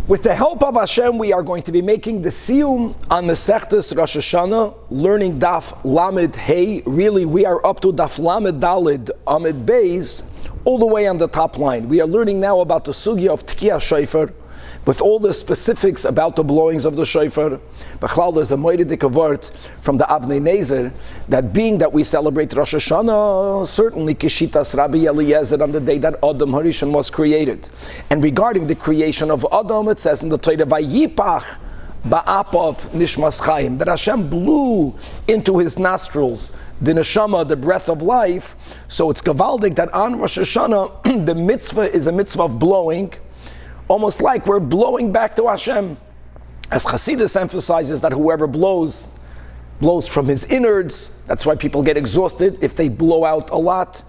With the help of Hashem, we are going to be making the Siyum on Masechtas Rosh Hashana, learning Daf Lamed Hey. Really, we are up to Daf Lamed Dalid Amid Beis, all the way on the top line. We are learning now about the Sugya of Tkiyah Shofar, with all the specifics about the blowings of the shofar. Bechlal, there's a moedik word from the Avnei Nezer that being that we celebrate Rosh Hashanah, certainly Kishitas Rabbi Eliezer on the day that Adam Harishon was created. And regarding the creation of Adam, it says in the Torah, Vayipach ba'apav nishmas chayim, that Hashem blew into his nostrils the neshama, the breath of life. So it's gavaldik that on Rosh Hashanah, the mitzvah is a mitzvah of blowing, almost like we're blowing back to Hashem. As Chassidus emphasizes that whoever blows from his innards. That's why people get exhausted if they blow out a lot.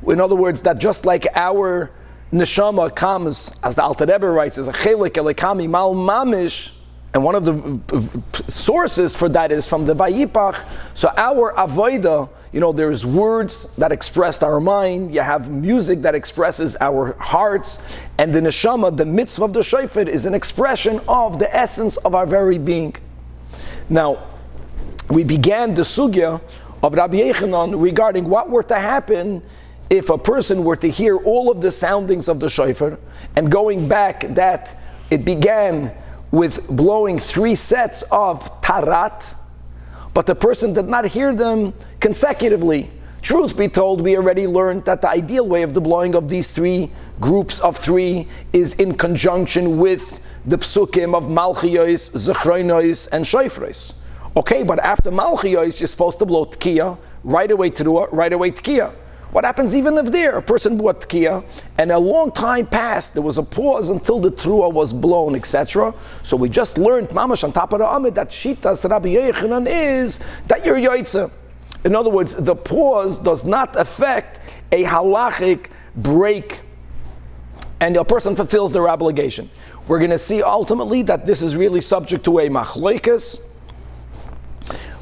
In other words, that just like our neshama comes, as the Alter Rebbe writes, as a chelik elekami mal mamish, and one of the sources for that is from the Vayipach. So our avoida, there's words that express our mind, you have music that expresses our hearts, and the neshama, the mitzvah of the shofar, is an expression of the essence of our very being. Now, we began the sugya of Rabbi Yechanan regarding what were to happen if a person were to hear all of the soundings of the shofar, and going back that it began with blowing 3 sets of tarat, but the person did not hear them consecutively. Truth be told, we already learned that the ideal way of the blowing of these 3 groups of 3 is in conjunction with the psukim of Malchiyos, Zechronos, and Shofros. Okay, but after Malchiyos, you're supposed to blow Tkiyah, right away Teruah, right away Tkiyah. What happens even if a person bought Tkiyah, and a long time passed, there was a pause until the Teruah was blown, etc. So we just learned, mamash on top of the Amid, that Shitas Rabbi Yechanan is that you're Yoitze. In other words, the pause does not affect a halachic break, and a person fulfills their obligation. We're going to see ultimately that this is really subject to a machloikas.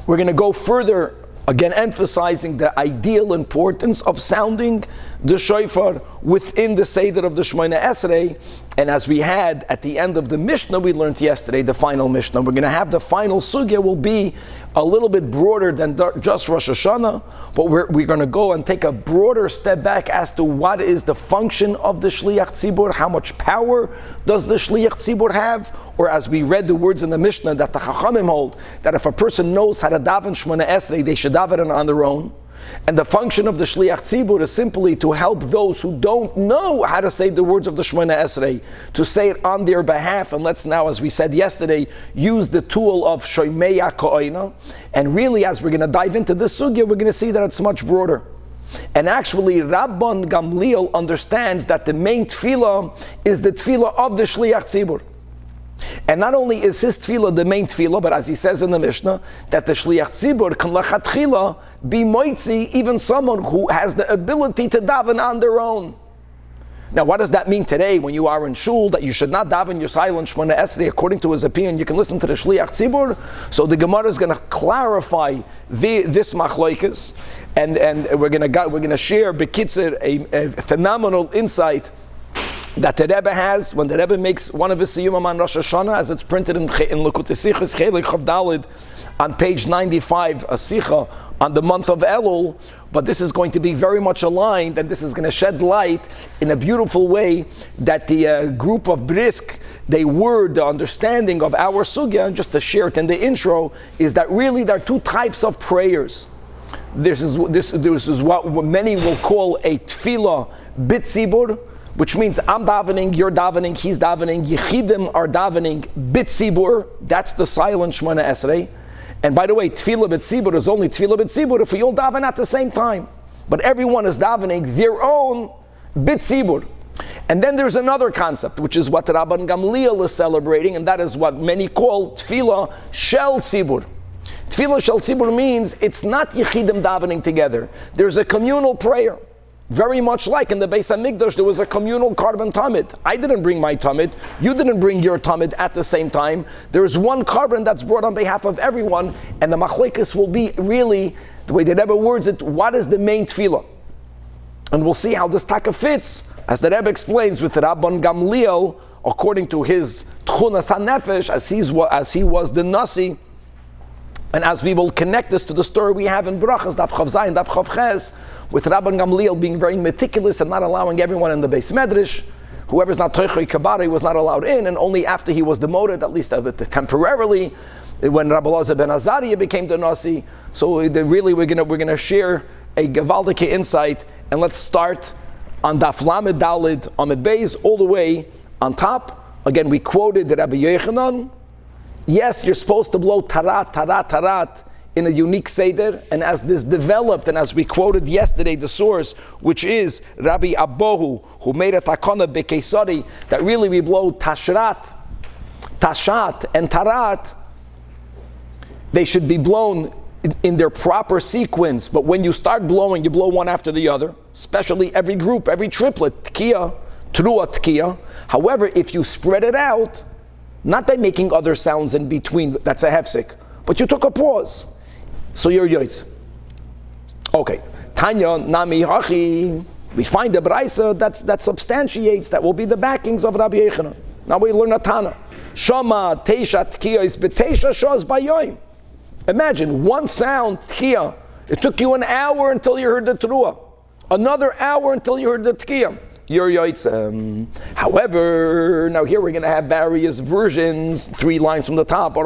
We're going to go further, again emphasizing the ideal importance of sounding the shofar within the Seder of the Shemona Esrei. And as we had at the end of the Mishnah, we learned yesterday, the final Mishnah, we're going to have the final sugya will be a little bit broader than just Rosh Hashanah, but we're going to go and take a broader step back as to what is the function of the Shliach Tzibur, how much power does the Shliach Tzibur have, or as we read the words in the Mishnah that the Chachamim hold, that if a person knows how to daven Shemona Esrei, they should daven it on their own. And the function of the Shliach Tzibur is simply to help those who don't know how to say the words of the Shemona Esrei, to say it on their behalf. And let's now, as we said yesterday, use the tool of Shomeya Ko'ina. And really, as we're going to dive into this sugya, we're going to see that it's much broader. And actually, Rabban Gamliel understands that the main tefillah is the tefillah of the Shliach Tzibur. And not only is his tefillah the main tefillah, but as he says in the Mishnah, that the Shliach Tzibur can lachatchila be moitzi even someone who has the ability to daven on their own. Now, what does that mean today when you are in shul, that you should not daven your silent Shemona Esrei? According to his opinion, you can listen to the Shliach Tzibur. So the Gemara is going to clarify this machloikas, and we're going to share bekitzer a phenomenal insight that the Rebbe has when the Rebbe makes one of his Siyum on Rosh Hashanah, as it's printed in Likutei Sichos Chelik Chav Dalid on page 95, a Sicha on the month of Elul. But this is going to be very much aligned, and this is going to shed light in a beautiful way that the group of Brisk, they word the understanding of our sugya. And just to share it in the intro, is that really there are 2 types of prayers. This is what many will call a tefillah bitzibur, which means I'm davening, you're davening, he's davening, Yechidim are davening, B'tzibur, that's the silent Shemona Esrei. And by the way, Tefillah B'tzibur is only Tefillah B'tzibur if we all daven at the same time. But everyone is davening their own B'tzibur. And then there's another concept, which is what Rabban Gamliel is celebrating, and that is what many call Tefillah Shel Tzibur. Tefillah Shel Tzibur means it's not Yechidim davening together. There's a communal prayer. Very much like in the Beis HaMikdash, there was a communal carbon tamid. I didn't bring my tamid, you didn't bring your tamid at the same time. There's one carbon that's brought on behalf of everyone, and the machlekes will be really, the way the Rebbe words it, what is the main tefillah? And we'll see how this taka fits, as the Rebbe explains with Rabban Gamliel, according to his tchunas hanefesh, as he was the nasi. And as we will connect this to the story we have in Brachas, Daf Chav Zayin, Daf Chav Ches, with Rabban Gamliel being very meticulous and not allowing everyone in the Beis Medrash. Whoever's not Toichoi Kabari was not allowed in, and only after he was demoted, at least temporarily, when Rabbi Elazar ben Azariah became the Nasi. So really we're gonna share a Gevaldike insight, and let's start on Daf Lamed Dalid Amid Beis all the way on top. Again, we quoted Rabbi Yochanan. Yes, you're supposed to blow tarat, tarat, tarat in a unique seder, and as this developed, and as we quoted yesterday, the source, which is Rabbi Abohu, who made a takana bekesari, that really we blow tashrat, tashat, and tarat. They should be blown in their proper sequence, but when you start blowing, you blow one after the other, especially every group, every triplet, tkiya, trua tkiya. However, if you spread it out, not by making other sounds in between, that's a hefsek, but you took a pause, so you're yoitz. Okay, Tanya nami hachi. We find the brayso that substantiates, that will be the backings of Rabbi Yochanan. Now we learn a Tana. Shama teisha tkiyos b'teisha shos bayoim. Imagine one sound tkiya. It took you an hour until you heard the trua, another hour until you heard the tkiya. You're yoitz. However, now here we're going to have various versions. 3 lines from the top.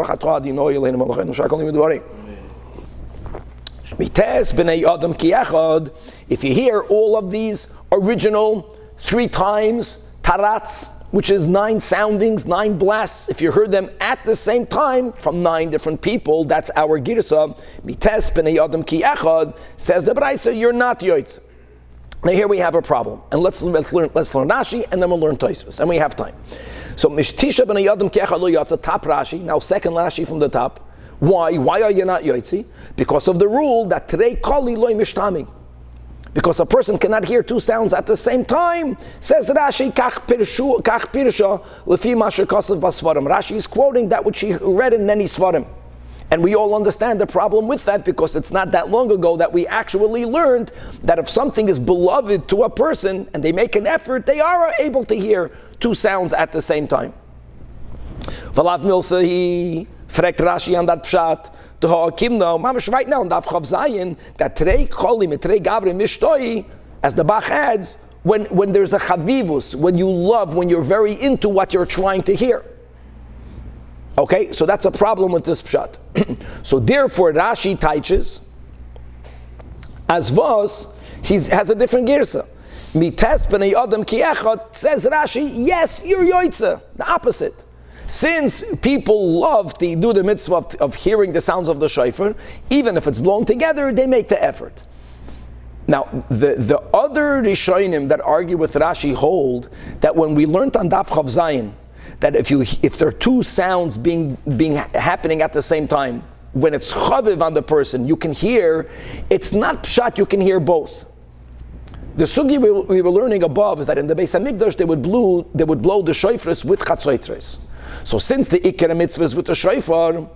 If you hear all of these original 3 times tarats, which is 9 soundings, 9 blasts, if you heard them at the same time from 9 different people, that's our girsa. Mites b'nei adam ki echad, says the Braisa, you're not yoitz. Now here we have a problem, and let's learn Rashi, and then we'll learn Tosfos, and we have time. So Mishtisha b'nei Adam ke'echad lo yatsa, top Rashi, now second Rashi from the top. Why are you not yotzi? Because of the rule that Terei kali loy mishtami. Because a person cannot hear 2 sounds at the same time. Says Rashi, kach pirsha lefi ma shekasav basvarim. Rashi is quoting that which he read in many svarim. And we all understand the problem with that, because it's not that long ago that we actually learned that if something is beloved to a person and they make an effort, they are able to hear 2 sounds at the same time. Valav milsahi, frekt Rashi on that pshat, to ha'akimno, mamash right now in Daf Chav Zayin, that trei koli mitrei gavri mishtoi, as the Bach adds, when there's a chavivus, when you love, when you're very into what you're trying to hear. Okay, so that's a problem with this pshat. So therefore, Rashi teaches, as Vos, he has a different girsa. Mites b'nei adam ki echad, says Rashi, yes, you're yoitza, the opposite. Since people love to do the mitzvah of hearing the sounds of the shofar, even if it's blown together, they make the effort. Now, the other Rishonim that argue with Rashi hold that when we learned on Daf Chav Zayin, that if there are 2 sounds being happening at the same time, when it's chaviv on the person, you can hear, it's not pshat, you can hear both. The sugi we were learning above is that in the Beis HaMikdash they would blow the shofars with chatzoitzres. So since the ikar mitzvah is with the shofar,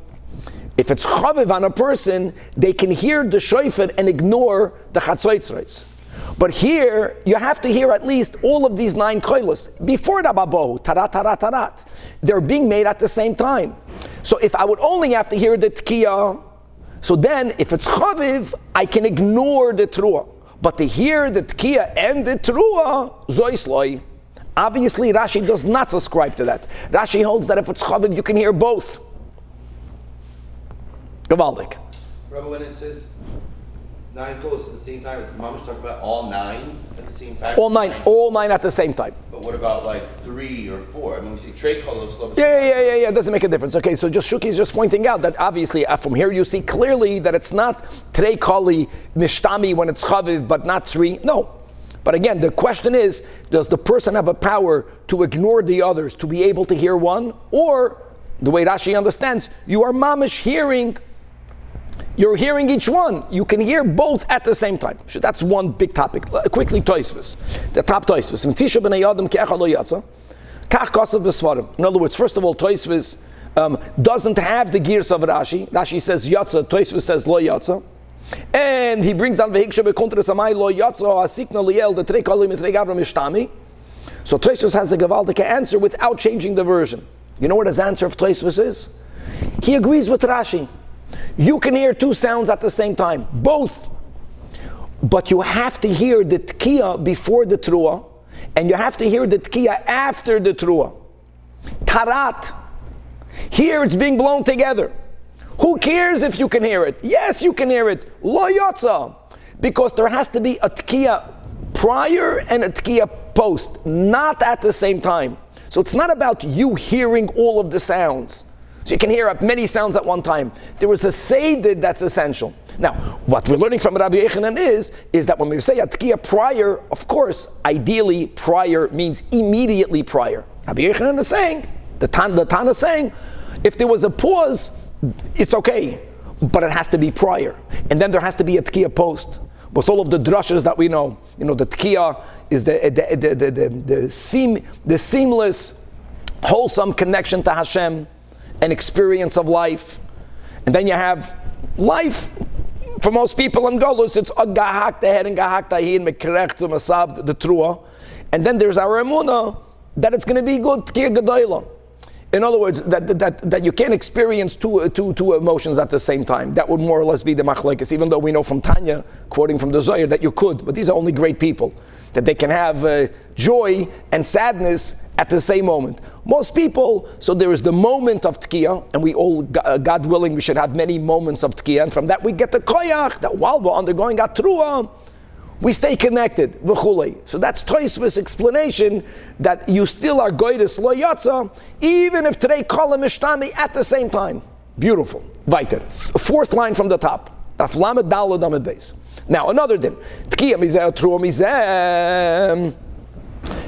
if it's chaviv on a person, they can hear the shofar and ignore the chatzoitzres. But here, you have to hear at least all of these 9 koilos. Before the babohu, tarat, tarat, tarat, they're being made at the same time. So if I would only have to hear the tkiya, so then if it's chaviv, I can ignore the trua. But to hear the tkiya and the trua, zoisloi. Obviously, Rashi does not subscribe to that. Rashi holds that if it's chaviv, you can hear both. Gavaldik. Rabbi, when it says 9 kolos at the same time, it's mamash talking about all 9 at the same time? All nine at the same time. But what about like 3 or 4? I mean, we say trei kolos. Yeah, it doesn't make a difference. Okay, so just Shuki is just pointing out that obviously from here you see clearly that it's not trei koli mishtami when it's chaviv, but not 3. No. But again, the question is, does the person have a power to ignore the others, to be able to hear one? Or, the way Rashi understands, you are mamish hearing, you're hearing each one. You can hear both at the same time. So that's one big topic. Quickly, Tosfos. The top Tosfos. In other words, first of all, Tosfos doesn't have the gears of Rashi. Rashi says yatsa, Tosfos says lo yatsa. And he brings down the hiksha bekontra samai lo yatsa asikna liel the trei kali mitrei gavra mishtami. So Tosfos has a gewaldige answer without changing the version. You know what his answer of Tosfos is? He agrees with Rashi. You can hear two sounds at the same time, both. But you have to hear the tkiya before the truah, and you have to hear the tkiya after the truah. Tarat. Here it's being blown together. Who cares if you can hear it? Yes, you can hear it. Lo yotza. Because there has to be a tkiya prior and a tkiya post, not at the same time. So it's not about you hearing all of the sounds. So you can hear many sounds at one time. There is a seder that's essential. Now, what we're learning from Rabbi Yechanan is that when we say a tkiya prior, of course, ideally prior means immediately prior. Rabbi Yechanan is saying, the Tanach is saying, if there was a pause, it's okay, but it has to be prior. And then there has to be a tkiya post. With all of the drushes that we know, the tkiya is the seamless, wholesome connection to Hashem, an experience of life. And then you have life. For most people in Golus, it's gahak teher and gahak tahin mekrech to masab the trua. And then there's our emunah that it's going to be good tkiya gedolah. In other words, that you can't experience two emotions at the same time. That would more or less be the machlekes, even though we know from Tanya, quoting from the Zohar, that you could. But these are only great people, that they can have joy and sadness at the same moment. Most people, so there is the moment of tkiya, and we all, God willing, we should have many moments of tkiya, and from that we get the koyach, that while we're undergoing a truah, we stay connected, v'chulei. So that's Tosfos' explanation that you still are goydes lo yatsa, even if today kol mishtami at the same time. Beautiful. Weiter. Fourth line from the top. Daf lamed daled amid base. Now another din. Tkiya mizeh truah mizeh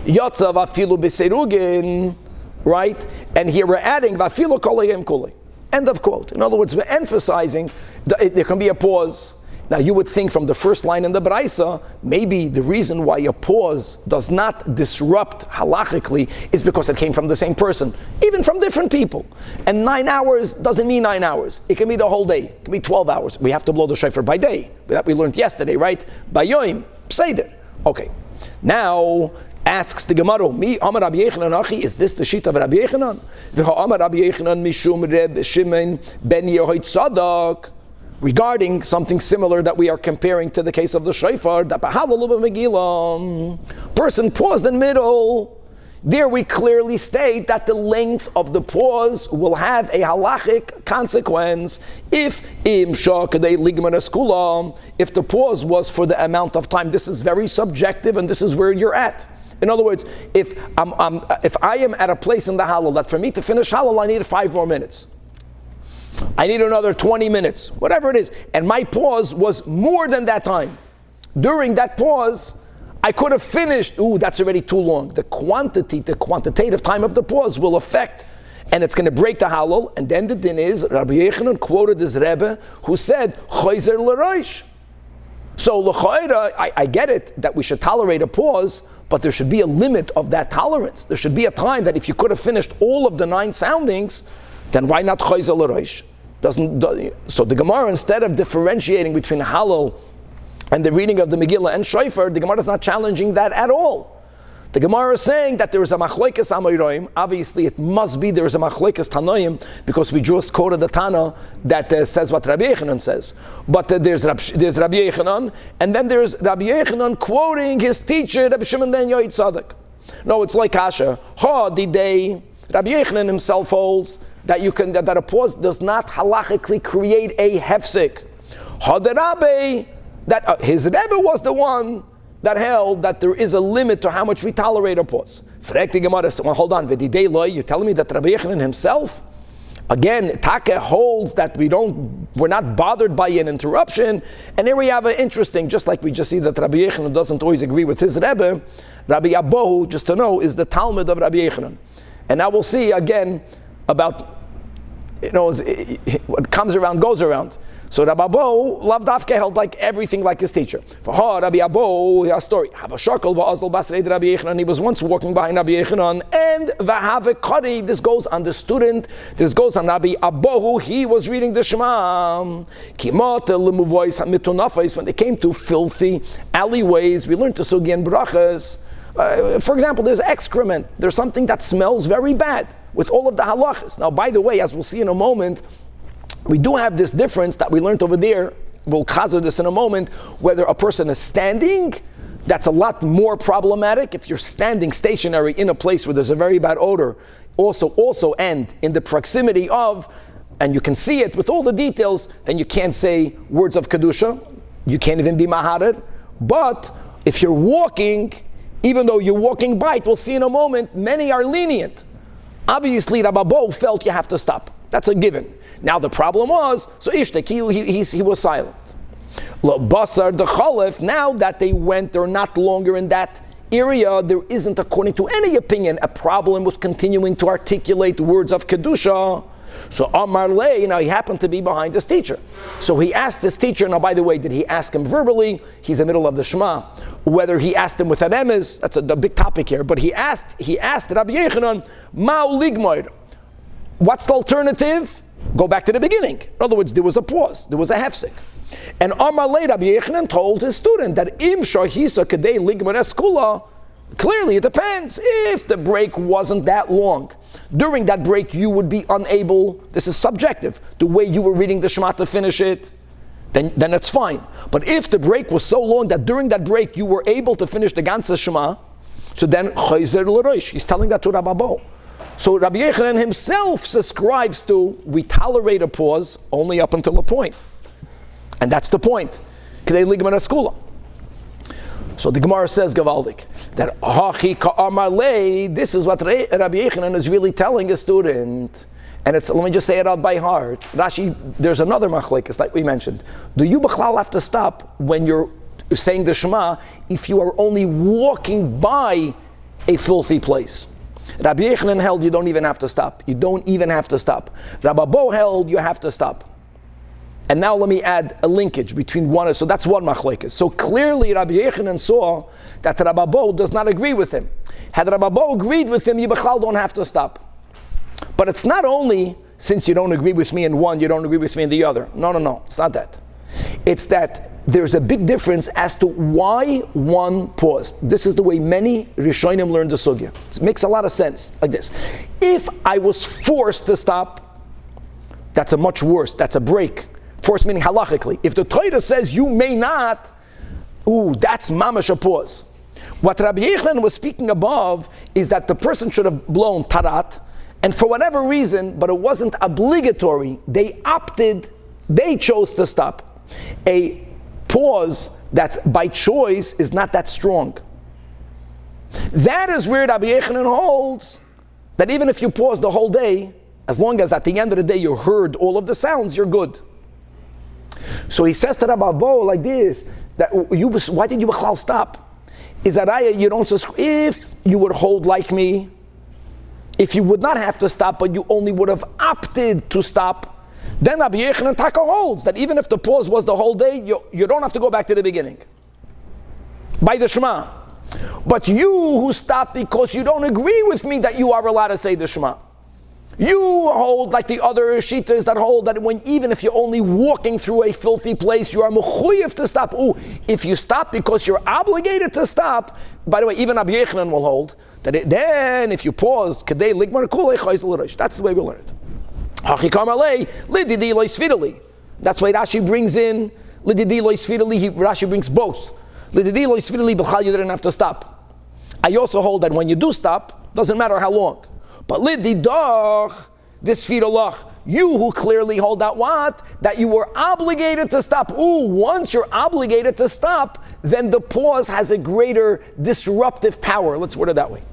yatsa vafilu b'serugin. Right? And here we're adding vafilu kolayim kulei. End of quote. In other words, we're emphasizing there can be a pause. Now you would think from the first line in the Braisa, maybe the reason why a pause does not disrupt halachically is because it came from the same person, even from different people. And 9 hours doesn't mean 9 hours. It can be the whole day. It can be 12 hours. We have to blow the shofar by day. That we learned yesterday, right? By yoim, seder. Okay. Now, asks the Gemara, Mi Amar Rabbi Yechanan Achi, is this the sheet of Rabbi Yechanan? V'ha Amar Rabbi Yechanan Mishum Reb Shimon Ben Yehoy Tzadok. Regarding something similar that we are comparing to the case of the shofar, that person paused in middle. There we clearly state that the length of the pause will have a halachic consequence if the pause was for the amount of time. This is very subjective, and this is where you're at. In other words, if I am at a place in the halal that for me to finish halal I need 5 more minutes. I need another 20 minutes, whatever it is. And my pause was more than that time. During that pause, I could have finished. Ooh, that's already too long. The quantitative time of the pause will affect, and it's going to break the halal. And then the din is, Rabbi Yechanan quoted his Rebbe, who said, Choizer l'rosh. So, l'choira, I get it, that we should tolerate a pause, but there should be a limit of that tolerance. There should be a time that if you could have finished all of the 9 soundings, then why not choizer l'rosh? So the Gemara, instead of differentiating between halal and the reading of the Megillah and shofar, the Gemara is not challenging that at all. The Gemara is saying that there is a machlokes amoraim. Obviously, it must be there is a machlokes tanoim, because we just quoted the Tana that says what Rabbi Yechanan says. But there's Rabbi Yechanan, and then there's Rabbi Yechanan quoting his teacher, Rabbi Shimon ben Yoed Tzadok. No, it's like Kasha. Ha the day Rabbi Yechanan himself holds that that a pause does not halachically create a hefsek. Ha the Rabbi, that his Rebbe was the one that held that there is a limit to how much we tolerate a pause. Well, hold on, you're telling me that Rabbi Yechanan himself, again, Take holds that we're not bothered by an interruption. And here we have an interesting, just like we just see that Rabbi Yechanan doesn't always agree with his Rebbe, Rabbi Abohu, just to know, is the Talmud of Rabbi Yechanan. And now we'll see again about, what comes around goes around. So Rabbi Abo, Lav Dafke, held like everything like his teacher. For Rabbi Abo, a story. He was once walking behind Rabbi Yechanan, and Vahave, this goes on the student, this goes on Rabbi Abo, he was reading the Shema. When they came to filthy alleyways, we learned to Sugi and Brachas. For example, there's excrement. There's something that smells very bad with all of the halachas. Now, by the way, as we'll see in a moment, we do have this difference that we learned over there. We'll chazer this in a moment, whether a person is standing. That's a lot more problematic. If you're standing stationary in a place where there's a very bad odor, also and in the proximity of, and you can see it with all the details, then you can't say words of Kedusha. You can't even be mahared. But if you're walking, even though you're walking by it, we'll see in a moment, many are lenient. Obviously, Rababo felt you have to stop. That's a given. Now the problem was, so Ishtek, he was silent. Basar the Chalif, now that they went, they're not longer in that area, there isn't, according to any opinion, a problem with continuing to articulate words of Kedusha. So Amar Lei, now he happened to be behind his teacher. So he asked his teacher, now by the way, did he ask him verbally? He's in the middle of the Shema. Whether he asked him with an emes, that's a big topic here, but he asked Rabbi Yechanan, Ma'u ligmoir. What's the alternative? Go back to the beginning. In other words, there was a pause, there was a hefsek. And Amar Lei, Rabbi Yechanan told his student that Im shahisa kadei ligmoir eskula. Clearly, it depends. If the break wasn't that long, during that break you would be unable, this is subjective, the way you were reading the Shema to finish it, then it's fine. But if the break was so long that during that break you were able to finish the ganze Shema, so then chayzer l'rosh, he's telling that to Rabbi Bo. So Rabbi Yechanan himself subscribes to, we tolerate a pause only up until a point. And that's the point. Kadei ligman eskula. So the Gemara says, Gavaldik, that Hachi Ka'amar Lei, this is what Rabbi Yechanan is really telling a student. And it's, let me just say it out by heart. Rashi, there's another machlekes, like we mentioned. Do you b'chlal have to stop when you're saying the Shema if you are only walking by a filthy place? Rabbi Yechanan held you don't even have to stop. You don't even have to stop. Rabbi Bo held you have to stop. And now let me add a linkage between one, so that's one machlekes. So clearly Rabbi Yechanan saw that Rabbi Bo does not agree with him. Had Rabbi Bo agreed with him, you b'chlal don't have to stop. But it's not only, since you don't agree with me in one, you don't agree with me in the other. No, it's not that. It's that there's a big difference as to why one paused. This is the way many Rishonim learned the sugya. It makes a lot of sense, like this. If I was forced to stop, that's a much worse, that's a break. Force meaning halachically. If the Torah says you may not, that's mamash a pause. What Rabbi Yechanan was speaking above is that the person should have blown tarat, and for whatever reason, but it wasn't obligatory, they chose to stop. A pause that's by choice is not that strong. That is where Rabbi Yechanan holds that even if you pause the whole day, as long as at the end of the day you heard all of the sounds, you're good. So he says to Rabbi Bo like this, that why did you b'chlal stop? Is that you don't subscribe? If you would hold like me, if you would not have to stop, but you only would have opted to stop, then Rabbi Yechanan Taka holds that even if the pause was the whole day, you don't have to go back to the beginning. By the Shema. But you who stop because you don't agree with me that you are allowed to say the Shema. You hold like the other shitas that hold that even if you're only walking through a filthy place, you are mechuyev to stop. If you stop because you're obligated to stop, by the way, even Rabbi Yechanan will hold that then if you pause, kadei ligmar kulei chayzel l'rosh. That's the way we learn it. Hachi kamalei lididi loisfideli. That's why Rashi brings in lididi loisfideli. Rashi brings both. Lididi loisfideli b'chal you didn't have to stop. I also hold that when you do stop, doesn't matter how long. But lididach, this fidolach, you who clearly hold that what? That you were obligated to stop. Once you're obligated to stop, then the pause has a greater disruptive power. Let's word it that way.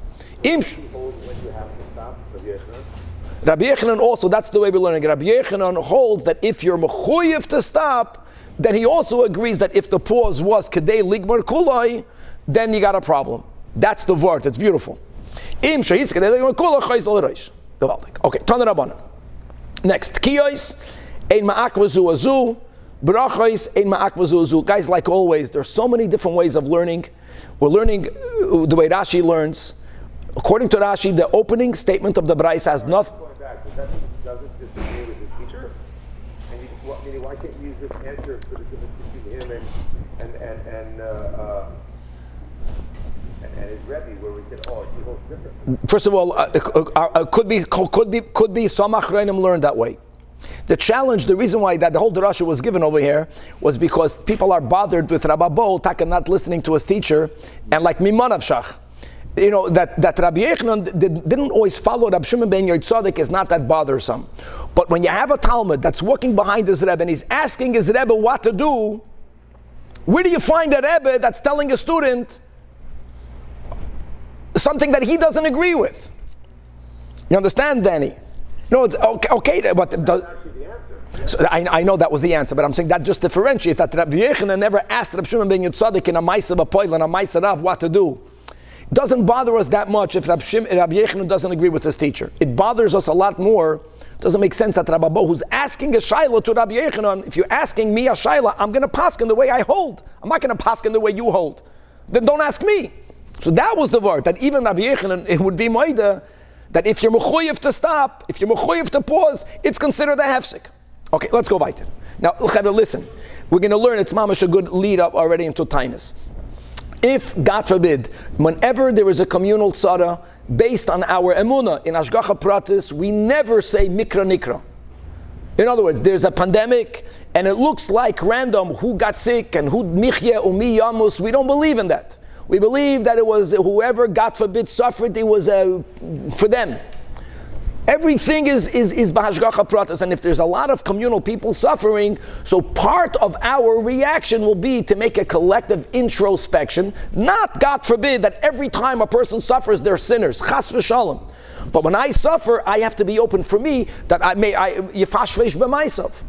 Rabbi Yechanan also, that's the way we're learning it. Rabbi Yechanan holds that if you're mechuyev to stop, then he also agrees that if the pause was kadei ligmar kulai, then you got a problem. That's the word. It's beautiful. Okay, Tana Rabbanan. Next, Kiyos, Ein Ma'akvazu Azu, Brachos, Ein Ma'akvazu Azu. Guys, like always, there's so many different ways of learning. We're learning the way Rashi learns. According to Rashi, the opening statement of the Brais has nothing. Does it disagree with the teacher? And why can't you use this answer for the difference between him and his Rebbe, where we said, oh, he holds different. First of all, could be some Achreinim learned that way. The challenge, the reason why that the whole drasha was given over here was because people are bothered with Rabbi Bo, Taka not listening to his teacher, and like Mimon Avshach. You know, that Rabbi Yochanan didn't always follow Rabbi Shimon ben Yotzadek is not that bothersome. But when you have a Talmud that's walking behind his Rebbe and he's asking his Rebbe what to do, where do you find a Rebbe that's telling a student something that he doesn't agree with? You understand, Danny? No, it's okay, but so I know that was the answer, but I'm saying that just differentiates that Rabbi Yochanan never asked Rabbi Shimon ben Yotzadek in a Maisa B'Poil and a Maisa Rav what to do. It doesn't bother us that much if Rabbi Yochanan doesn't agree with his teacher. It bothers us a lot more. It doesn't make sense that Rabbi Bo, who's asking a shayla to Rabbi Yochanan, if you're asking me a shayla, I'm going to paskin the way I hold. I'm not going to paskin the way you hold. Then don't ask me. So that was the word, that even Rabbi Yochanan, it would be moida, that if you're mechuyev to stop, if you're mechuyev to pause, it's considered a hefsek. Okay, let's go weiter. Now, listen, we're going to learn, it's mamash a good lead up already into Tainus. If, God forbid, whenever there is a communal tzara based on our emunah in Ashgacha Pratis, we never say mikra nikra. In other words, there's a pandemic and it looks like random who got sick and who michye umi yamus. We don't believe in that. We believe that it was whoever, God forbid, suffered, it was for them. Everything is b'hashgacha pratis, and if there's a lot of communal people suffering, so part of our reaction will be to make a collective introspection, not, God forbid, that every time a person suffers, they're sinners, chas v'shalom. But when I suffer, I have to be open for me, that I yifashvesh b'maisav.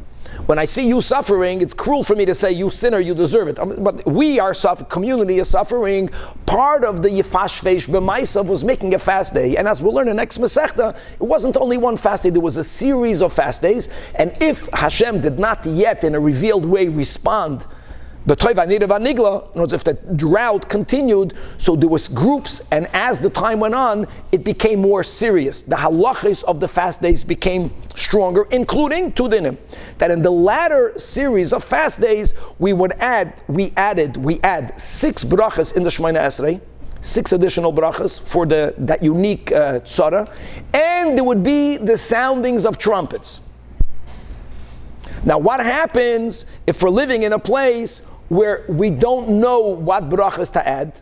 When I see you suffering, it's cruel for me to say, you sinner, you deserve it. But we are suffering, community is suffering. Part of the Yifashvesh B'maisav was making a fast day. And as we'll learn in next Masechta, it wasn't only one fast day, there was a series of fast days. And if Hashem did not yet, in a revealed way, respond, if the drought continued, so there was groups, and as the time went on, it became more serious. The halachas of the fast days became stronger, including two dinim. That in the latter series of fast days, we add 6 brachas in the Shemona Esrei, 6 additional brachas for that unique tzara, and there would be the soundings of trumpets. Now, what happens if we're living in a place where we don't know what brachas to add,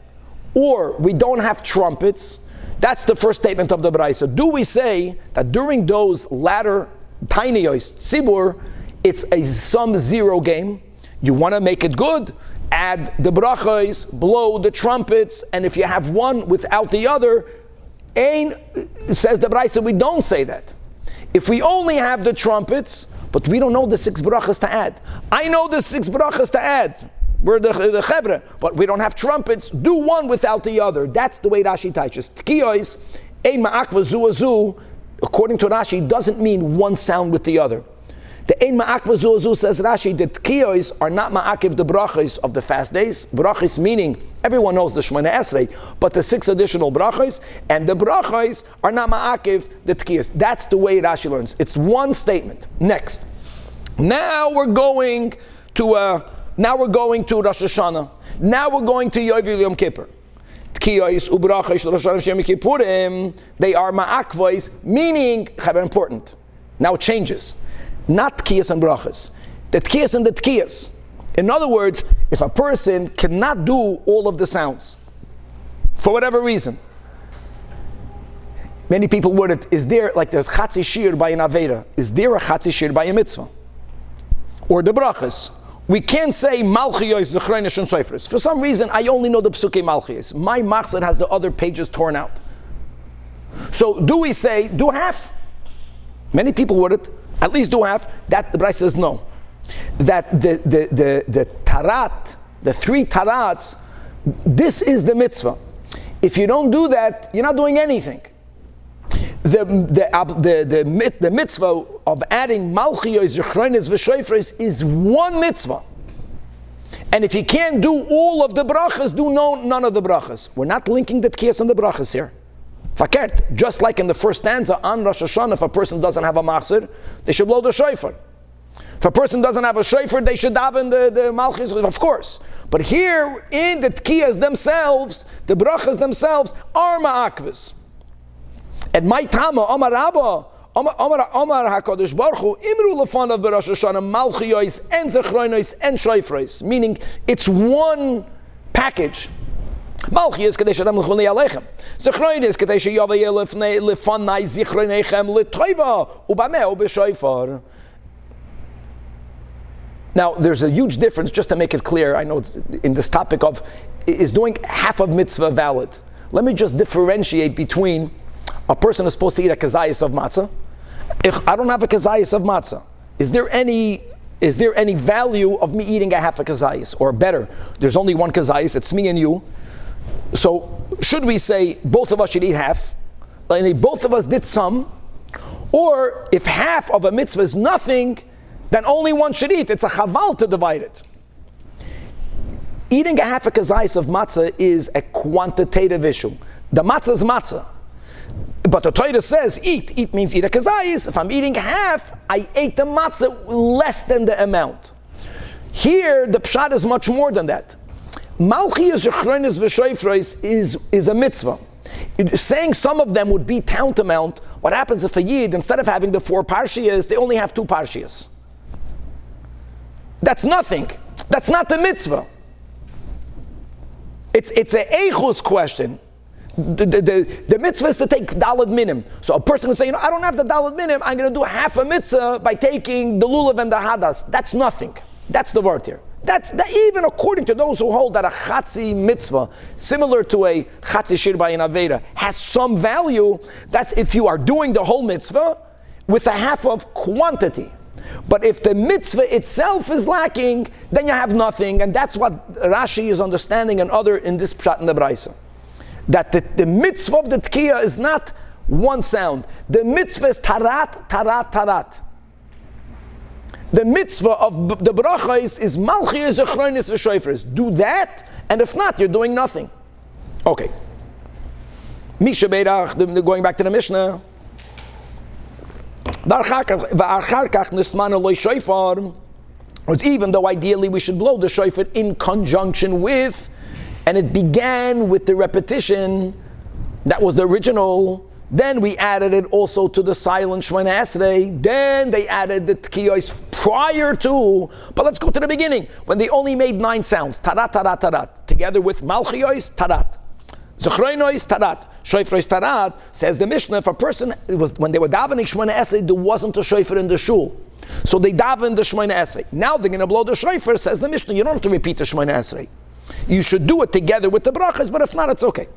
or we don't have trumpets? That's the first statement of the Braisa. Do we say that during those latter tiny tzibur, it's a sum-zero game? You want to make it good? Add the brachas, blow the trumpets, and if you have one without the other, says the Braisa, we don't say that. If we only have the trumpets, but we don't know the 6 brachas to add. I know the 6 brachas to add. We're the chevra, but we don't have trumpets. Do one without the other. That's the way Rashi teaches. Tkiyos, ein ma'akva zu azu, according to Rashi, doesn't mean one sound with the other. The ein ma'akva zu azu, says Rashi, the tkiyos are not ma'akiv the brachas of the fast days. Brachas meaning, everyone knows the Shemona Esrei, but the 6 additional brachas, and the brachas are not ma'akiv the tkiyos. That's the way Rashi learns. It's one statement. Next. Now we're going to Rosh Hashana. Now we're going to Yovel Yom Kippur. Tkiyos ubrachos Rosh Hashanah Shem Kippurim. They are ma'akvos, meaning very important. Now it changes. Not tkiyos and brachas. The tkiyos and the tkiyos. In other words, if a person cannot do all of the sounds, for whatever reason, many people word it, is there, like there's chatzi shiur by an aveda, is there a chatzi shiur by a mitzvah? Or the brachas. We can't say Malchiyos Zechreinish and Seifris. For some reason, I only know the Psukei Malchiyos. My machzor has the other pages torn out. So do we say, do half? Many people would it, at least do half. That the Braisa says no. That the tarat, the 3 tarats, this is the mitzvah. If you don't do that, you're not doing anything. The mitzvah of adding Malchiyos, Zechreines, V'Shoifres is one mitzvah. And if you can't do all of the brachas, do none of the brachas. We're not linking the tkiyas and the brachas here. Fakert, just like in the first stanza on Rosh Hashanah, if a person doesn't have a machzor, they should blow the shofar. If a person doesn't have a shofar, they should daven the Malchiyos, of course. But here, in the tkiyas themselves, the brachas themselves are ma'akvis. And my tama, Omar Rabba, Omar HaKadosh Baruch Hu, Imru Lefanav B'Rosh Hashanah, Malchiyos, and Zechronos, and Shofros. Meaning, it's one package. Malchiyos Kadesh Adam L'chunei Aleichem. Zechronos Kadesh Yavayeh Lefanai Zichronechem L'toiva Ubameh Ub'Shofar. Now, there's a huge difference, just to make it clear. I know it's in this topic of, is doing half of mitzvah valid? Let me just differentiate between a person is supposed to eat a kazayas of matzah. If I don't have a kazayas of matzah, is there any value of me eating a half a kazayas? Or better, there's only one kazayas, it's me and you. So, should we say both of us should eat half? Like both of us did some? Or if half of a mitzvah is nothing, then only one should eat. It's a chaval to divide it. Eating a half a kazayas of matzah is a quantitative issue. The matzah is matzah. But the Torah says, eat. Eat means eat a kazayas. If I'm eating half, I ate the matzah less than the amount. Here, the pshat is much more than that. Malchiyos Zechronos v'Shofros is a mitzvah. Saying some of them would be tantamount. What happens if a yid, instead of having the 4 parshiyas, they only have 2 parshiyas? That's nothing. That's not the mitzvah. It's an eichus question. The mitzvah is to take dalad minim. So a person would say, I don't have the dalad minim, I'm going to do half a mitzvah by taking the lulav and the hadas. That's nothing. That's the word here. That even according to those who hold that a chatzi mitzvah, similar to a chatzi shir by an aveda, has some value, that's if you are doing the whole mitzvah with a half of quantity. But if the mitzvah itself is lacking, then you have nothing, and that's what Rashi is understanding and other in this pshat in the Braisa. That the mitzvah of the tkiyah is not one sound. The mitzvah is tarat, tarat, tarat. The mitzvah of the bracha is malchiyos zechronos v'shofros. Do that, and if not, you're doing nothing. Okay. Misha Beirach, going back to the Mishnah. It's even though ideally we should blow the shofar in conjunction with, and it began with the repetition, that was the original. Then we added it also to the silent Shemona Esrei. Then they added the tkiyos prior to, but let's go to the beginning, when they only made 9 sounds. Tarat, tarat, tarat. Together with malchiyos, tarat. Zechronos, tarat. Shofros, tarat. Says the Mishnah, if a person, it was when they were davening Shemona Esrei, there wasn't a shofar in the shul. So they davened the Shemona Esrei. Now they're going to blow the shofar, says the Mishnah. You don't have to repeat the Shemona Esrei. You should do it together with the brachas, but if not, it's okay.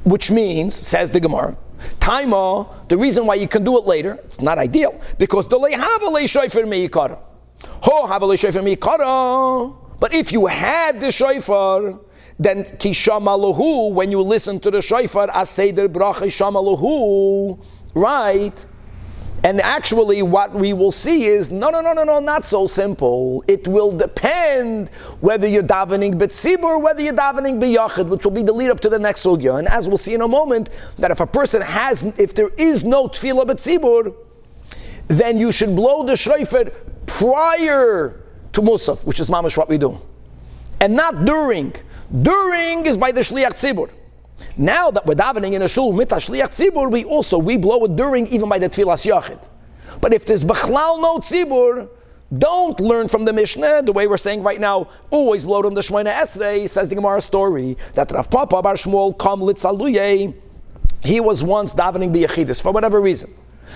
Which means, says the Gemara, Taima, the reason why you can do it later, it's not ideal, because the lehava le shofar meikara. Ho hava le shofar meikara. But if you had the shofar, then kishamalahu, when you listen to the shofar, aseder bracha shamalahu, right? And actually what we will see is, no, not so simple. It will depend whether you're davening b'tzibur or whether you're davening b'yachid, which will be the lead up to the next sugya. And as we'll see in a moment, that if a person if there is no tefillah b'tzibur, then you should blow the shofar prior to musaf, which is mamash what we do. And not during. During is by the shliach tzibur. Now that we're davening in a shul mit shliach tzibur, we blow it during, even by the tefillas yachid. But if there's b'chlal no tzibur, don't learn from the Mishnah the way we're saying right now. Always blow it on the Shemona Esrei. Says the Gemara story that Rav Papa Bar Shmuel kam litzaluyeh. He was once davening b'yachidus for whatever reason.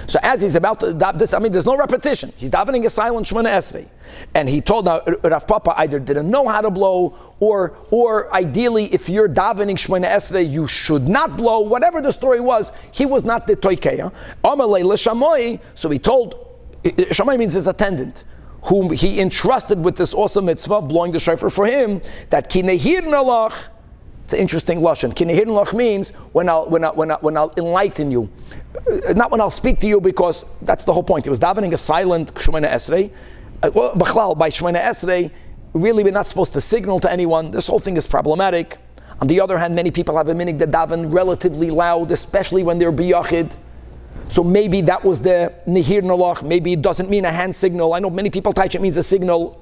So as he's about to daven this, there's no repetition. He's davening a silent Shemona Esrei, and he told Rav Papa either didn't know how to blow, or ideally, if you're davening Shemona Esrei, you should not blow. Whatever the story was, he was not the toikeya. Amalei l'shamoi. So he told, shamoi means his attendant, whom he entrusted with this awesome mitzvah of blowing the shofar for him, that ki nehir nalach. It's an interesting lashon. Ki nehir nalach means when I'll enlighten you. Not when I'll speak to you, because that's the whole point. He was davening a silent Shemona Esrei. B'chlal, by Shemona Esrei, really we're not supposed to signal to anyone. This whole thing is problematic. On the other hand, many people have a minhag that daven relatively loud, especially when they're biyachid. So maybe that was the nehir nalach. Maybe it doesn't mean a hand signal. I know many people teach it means a signal.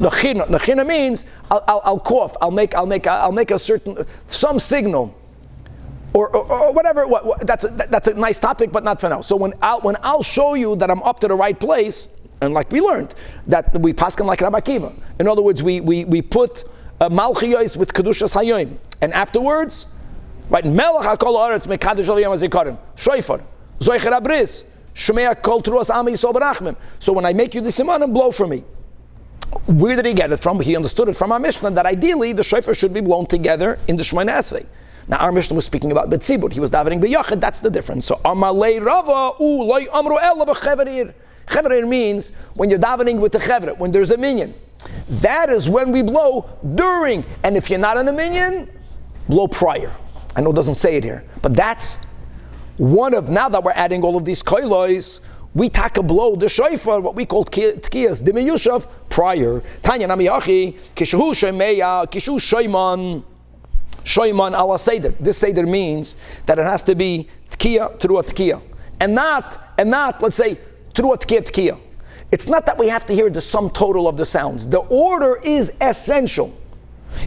Nechina means I'll cough. I'll make a certain some signal, or whatever. That's a nice topic, but not for now. So when I'll show you that I'm up to the right place, and like we learned that we paskin like Rabbi Akiva. In other words, we put malchiyos with kedushas hayom, and afterwards, right? Melech hakol haaretz mekadosh aliyah mazikaron shofar zoicher abris shmei kol truas ami yisrael berachmim. So when I make you the simanim, blow for me. Where did he get it from? He understood it from our Mishnah that ideally the shofar should be blown together in the Shemoneh Esrei. Now our Mishnah was speaking about betzibur. He was davening b'yachid. That's the difference. So amalei rava loy amru ela b'cheverir. Cheverir means when you're davening with the chever, when there's a minyan. That is when we blow during. And if you're not in a minyan, blow prior. I know it doesn't say it here, but that's one of, now that we're adding all of these koilos, we take a blow, the shofar, what we call tkiyas, dimiyushav, prior. Tanya namiyachi, kishu shemeya, kishu shoyman ala seder. This seder means that it has to be tkiya through a tkiya. And not, let's say, through a tkiya. It's not that we have to hear the sum total of the sounds. The order is essential.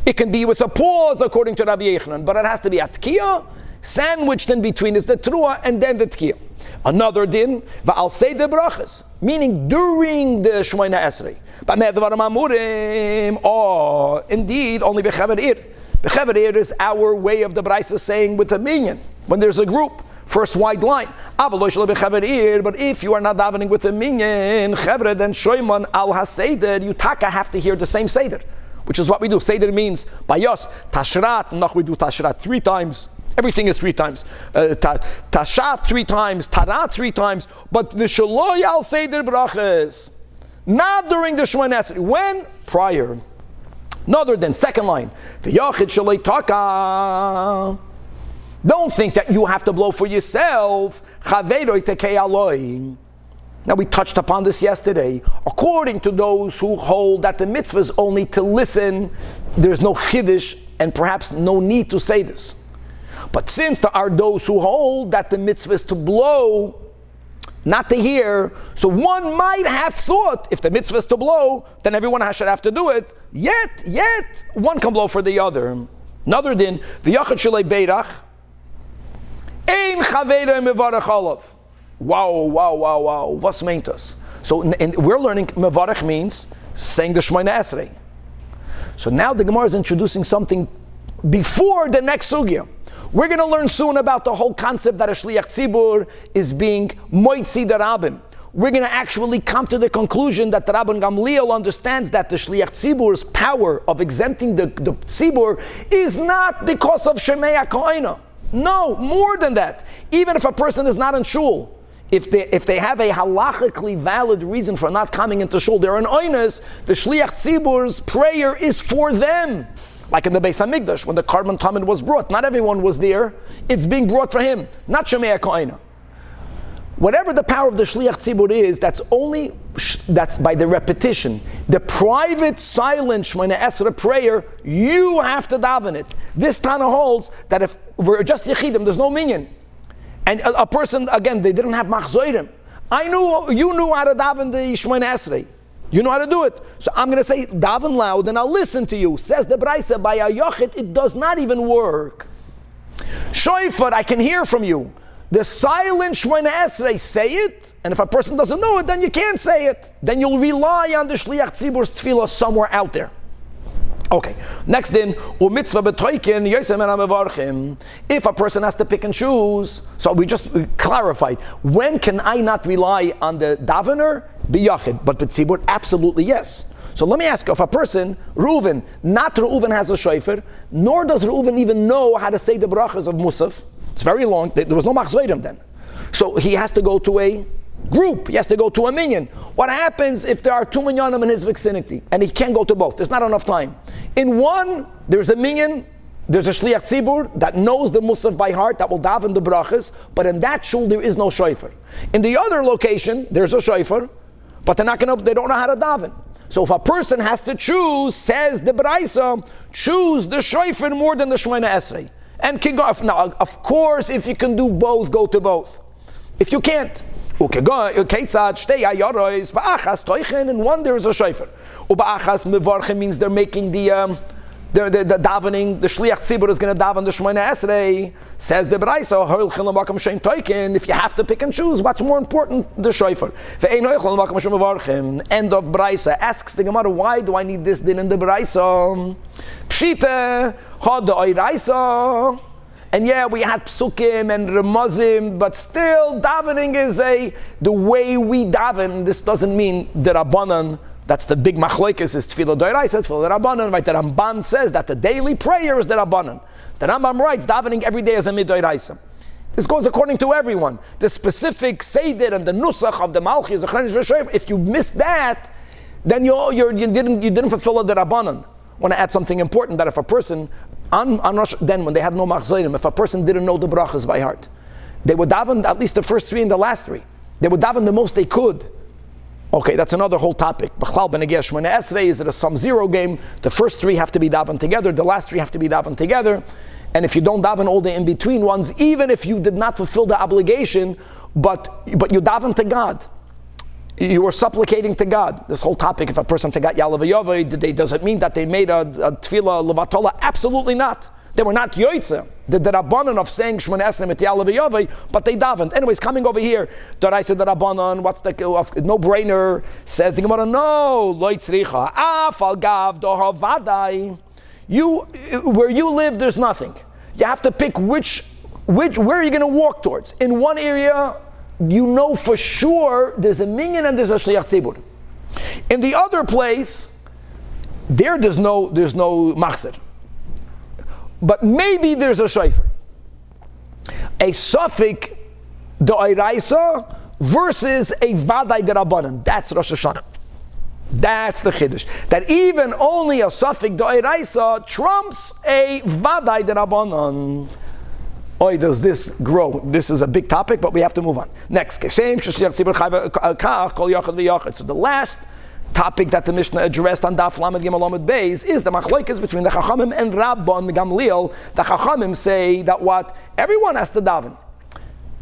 It can be with a pause according to Rabbi Yechanan, but it has to be a tkiya, sandwiched in between is the trua and then the tkiya. Another din, va'al seder brachas, meaning during the Shemoneh Esrei. Indeed, only bechaverir. Bechaverir is our way of the Brisa saying with a minyan, when there's a group, first wide line. But if you are not davening with a minyan, chevre, then shoyman al ha-seder, you taka have to hear the same seder, which is what we do. Seder means by us, tashrat, we do tashrat 3 times. Everything is 3 times. Tashat 3 times, tarat 3 times, but the shaloy al seder brachas, not during the Shemoneh Esrei. When? Prior. Another than second line. The yachid shaloi taka. Don't think that you have to blow for yourself. Chaveroi tekei aloi. Now we touched upon this yesterday. According to those who hold that the mitzvah is only to listen, there's no chiddush and perhaps no need to say this. But since there are those who hold that the mitzvah is to blow, not to hear, so one might have thought if the mitzvah is to blow, then everyone should have to do it. Yet, one can blow for the other. Another din, v'yachad shalei beirach, ein chaveira mevarach olav. Wow. What's meant us? So we're learning mevarach means saying the Shemoneh Esrei. So now the Gemara is introducing something before the next sugya. We're going to learn soon about the whole concept that a shliach tzibur is being moitzi the rabbin. We're going to actually come to the conclusion that the Rabban Gamliel understands that the shliach tzibur's power of exempting the tzibur is not because of shemei ha'koina. No, more than that. Even if a person is not in shul, if they have a halachically valid reason for not coming into shul, they're in oinus, the shliach tzibur's prayer is for them. Like in the Beis HaMikdash, when the Koren Talmud was brought, not everyone was there. It's being brought for him, not Shemei HaKoina. Whatever the power of the Shliach Tzibur is, that's by the repetition. The private, silent Shemoneh Esrei prayer, you have to daven it. This Tanach holds that if we're just Yechidim, there's no minyan. And a person, again, they didn't have machzoirim. You knew how to daven the Shemoneh Esrei. You know how to do it. So I'm going to say, daven loud and I'll listen to you. Says the Brisa, by a yochid, it does not even work. Shofar, I can hear from you. The silent Shemoneh Esrei, say it. And if a person doesn't know it, then you can't say it. Then you'll rely on the Shliach Tzibur's Tefilla somewhere out there. Okay, next in, if a person has to pick and choose, so we just clarified, when can I not rely on the davener? B'yachid, but b'tzibur, absolutely yes. So let me ask you, if a person, Reuven, not Reuven has a shofar, nor does Reuven even know how to say the brachas of Musaf, it's very long, there was no machzoirim then. So he has to go to a group, he has to go to a minyan. What happens if there are 2 minyanim in his vicinity and he can't go to both? There's not enough time. In one, there's a minyan, there's a shliach tzibur that knows the musaf by heart, that will daven the brachas, but in that shul there is no shofar. In the other location, there's a shofar, but they don't know how to daven. So if a person has to choose, says the Braisa, choose the shofar more than the Shemoneh Esrei. And can go, now, of course, if you can do both, go to both. If you can't, In one there is a shofar. Uba'achas mevarchim means they're making the davening. The shliach tzibur is going to daven the Shemona Esrei. Says the Beraisa, if you have to pick and choose, what's more important? The shofar. End of Beraisa. Asks the Gemara, why do I need this din in the Beraisa? Pshita, had the Oiraisa. And yeah, we had psukim and remazim, but still davening is the way we daven. This doesn't mean the Rabbanan, that's the big machlokes, is Tefilla Doiraisa, Tefilla Rabbanan, right? The Ramban says that the daily prayer is the Rabbanan. The Rambam writes, davening every day is a Midoiraisa. This goes according to everyone. The specific Seder and the Nusach of the Malchi is a Chanish V'Shoif. If you missed that, then you didn't fulfill the Rabbanan. I want to add something important, that if a person on Rosh, then when they had no machzorim, if a person didn't know the brachas by heart, they would daven at least the first three and the last three. They would daven the most they could. Okay, that's another whole topic. B'chlal b'negei Shemona Esrei, is it a sum zero game? The first three have to be daven together, the last three have to be daven together. And if you don't daven all the in-between ones, even if you did not fulfill the obligation, but you daven to God, you were supplicating to God. This whole topic, if a person forgot Yalav Yavai, does it mean that they made a Tefilla Levatola? Absolutely not. They were not Yoitze. The Rabbanan of saying Shemona Esrei mit Yalav Yavai, but they davened. Anyways, coming over here, I said the Rabbanan, what's the no-brainer? Says the Gemara, no, Lo Tzricha, Afal Gav Doha Vadai. Where you live, there's nothing. You have to pick where are you going to walk towards. In one area, you know for sure there's a minyan and there's a shliach tzibur. In the other place, there's no machzir. But maybe there's a shofar. A suffik d'oiraisa versus a vaday d'rabbanan. That's Rosh Hashanah. That's the chiddush. That even only a suffik d'oiraisa trumps a vaday d'rabbanan. Oy, does this grow? This is a big topic, but we have to move on. Next, so the last topic that the Mishnah addressed on Daf Lamed Gimel Lamed Beis is the machlokes between the Chachamim and Rabban Gamliel. The Chachamim say that what? Everyone has to daven.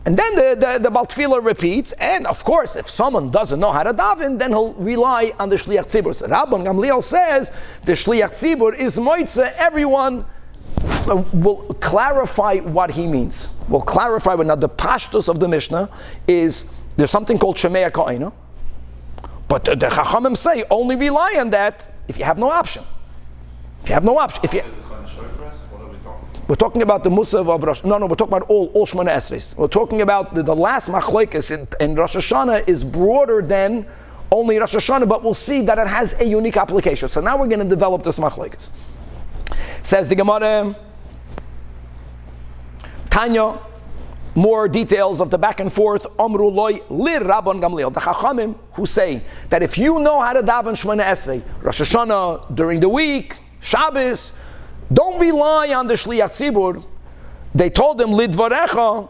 And then the Baal Tefillah repeats, and of course, if someone doesn't know how to daven, then he'll rely on the Shliach Tzibur. So Rabban Gamliel says the Shliach Tzibur is moitze, everyone. We'll clarify what he means. We'll clarify now the pashtus of the Mishnah is there's something called Shemea Ka'ina, but the Chachamim say only rely on that if you have no option. If you have no option, we're talking about the Musav of Rosh. No, we're talking about all Shemona Esreis. We're talking about the last machlokes in Rosh Hashanah is broader than only Rosh Hashanah, but we'll see that it has a unique application. So now we're going to develop this machlokes. Says the Gemara, Tanya, more details of the back and forth. Amru loy lir Rabban Gamliel. The Chachamim who say that if you know how to daven Shemona Esrei, Rosh Hashanah, during the week, Shabbos, don't rely on the Shliach Tzibur. They told him, Lidvarecha,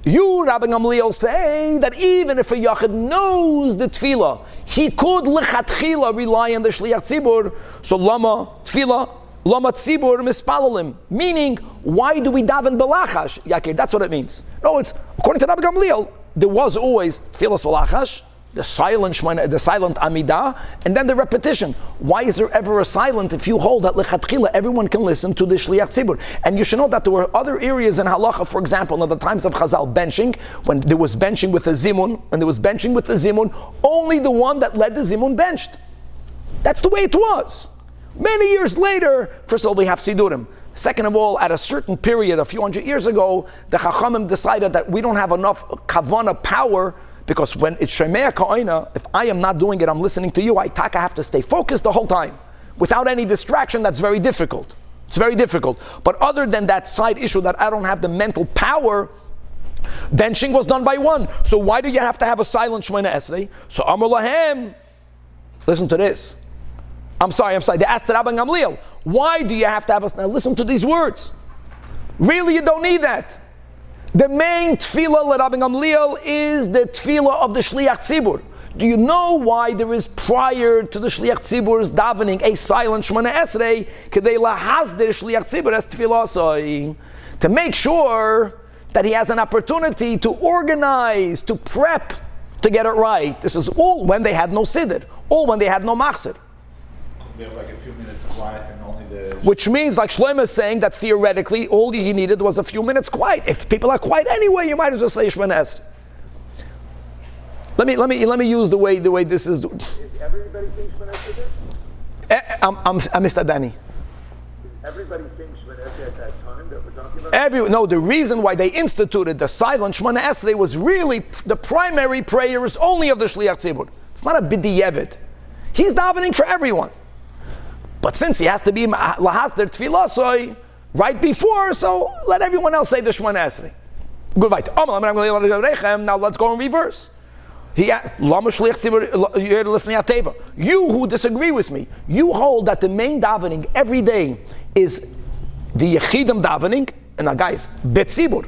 you, Rabban Gamliel, say that even if a Yachid knows the Tefillah, he could lechatchila rely on the Shliach Tzibur. So Lama Tefillah, Lama tzibur mispalalim. Meaning, why do we daven belachash? Yakir, that's what it means. No, it's according to Rabbi Gamliel, there was always tefillas belachash, the silent amidah, and then the repetition. Why is there ever a silent if you hold that lechatchila everyone can listen to the shliach tzibur? And you should know that there were other areas in halacha, for example, in the times of Chazal, benching, when there was benching with the zimun, only the one that led the zimun benched. That's the way it was. Many years later, first of all, we have Sidurim. Second of all, at a certain period, a few hundred years ago, the Chachamim decided that we don't have enough kavana power, because when it's Shemea Ka'ina, if I am not doing it, I'm listening to you, I have to stay focused the whole time. Without any distraction, that's very difficult. It's very difficult. But other than that side issue that I don't have the mental power, benching was done by one. So why do you have to have a silent Shemona Esrei? So Amar Lahem, listen to this. I'm sorry. They asked Rabban Gamliel, why do you have to have us? Now listen to these words. Really, you don't need that. The main tefillah Rabban Gamliel is the tefillah of the Shliach Tzibur. Do you know why there is prior to the Shliach Tzibur's davening a silent Shemona Esrei? Kedei lahazdir Shliach Tzibur as tefillah asoi. To make sure that he has an opportunity to organize, to prep, to get it right. This is all when they had no siddur, all when they had no machzir. We have like a few minutes quiet and only the... Which means, like Shlomo is saying, that theoretically, all he needed was a few minutes quiet. If people are quiet anyway, you might as well say Shemana Esrei. Let me use the way this is. Is everybody saying Shemana Esrei? I'm Mr. Danny. Is everybody saying Shemana Esrei at that time that we're talking about? No, the reason why they instituted the silent Shemana Esrei was really the primary prayer is only of the Shliach Tzibur. It's not a b'di'evet. He's davening for everyone. But since he has to be lahasder tefillah right before, so let everyone else say the Shemana Esrei. Good, right. Now let's go in reverse. You who disagree with me, you hold that the main davening every day is the Yechidim davening, and now guys, Bet Zibur.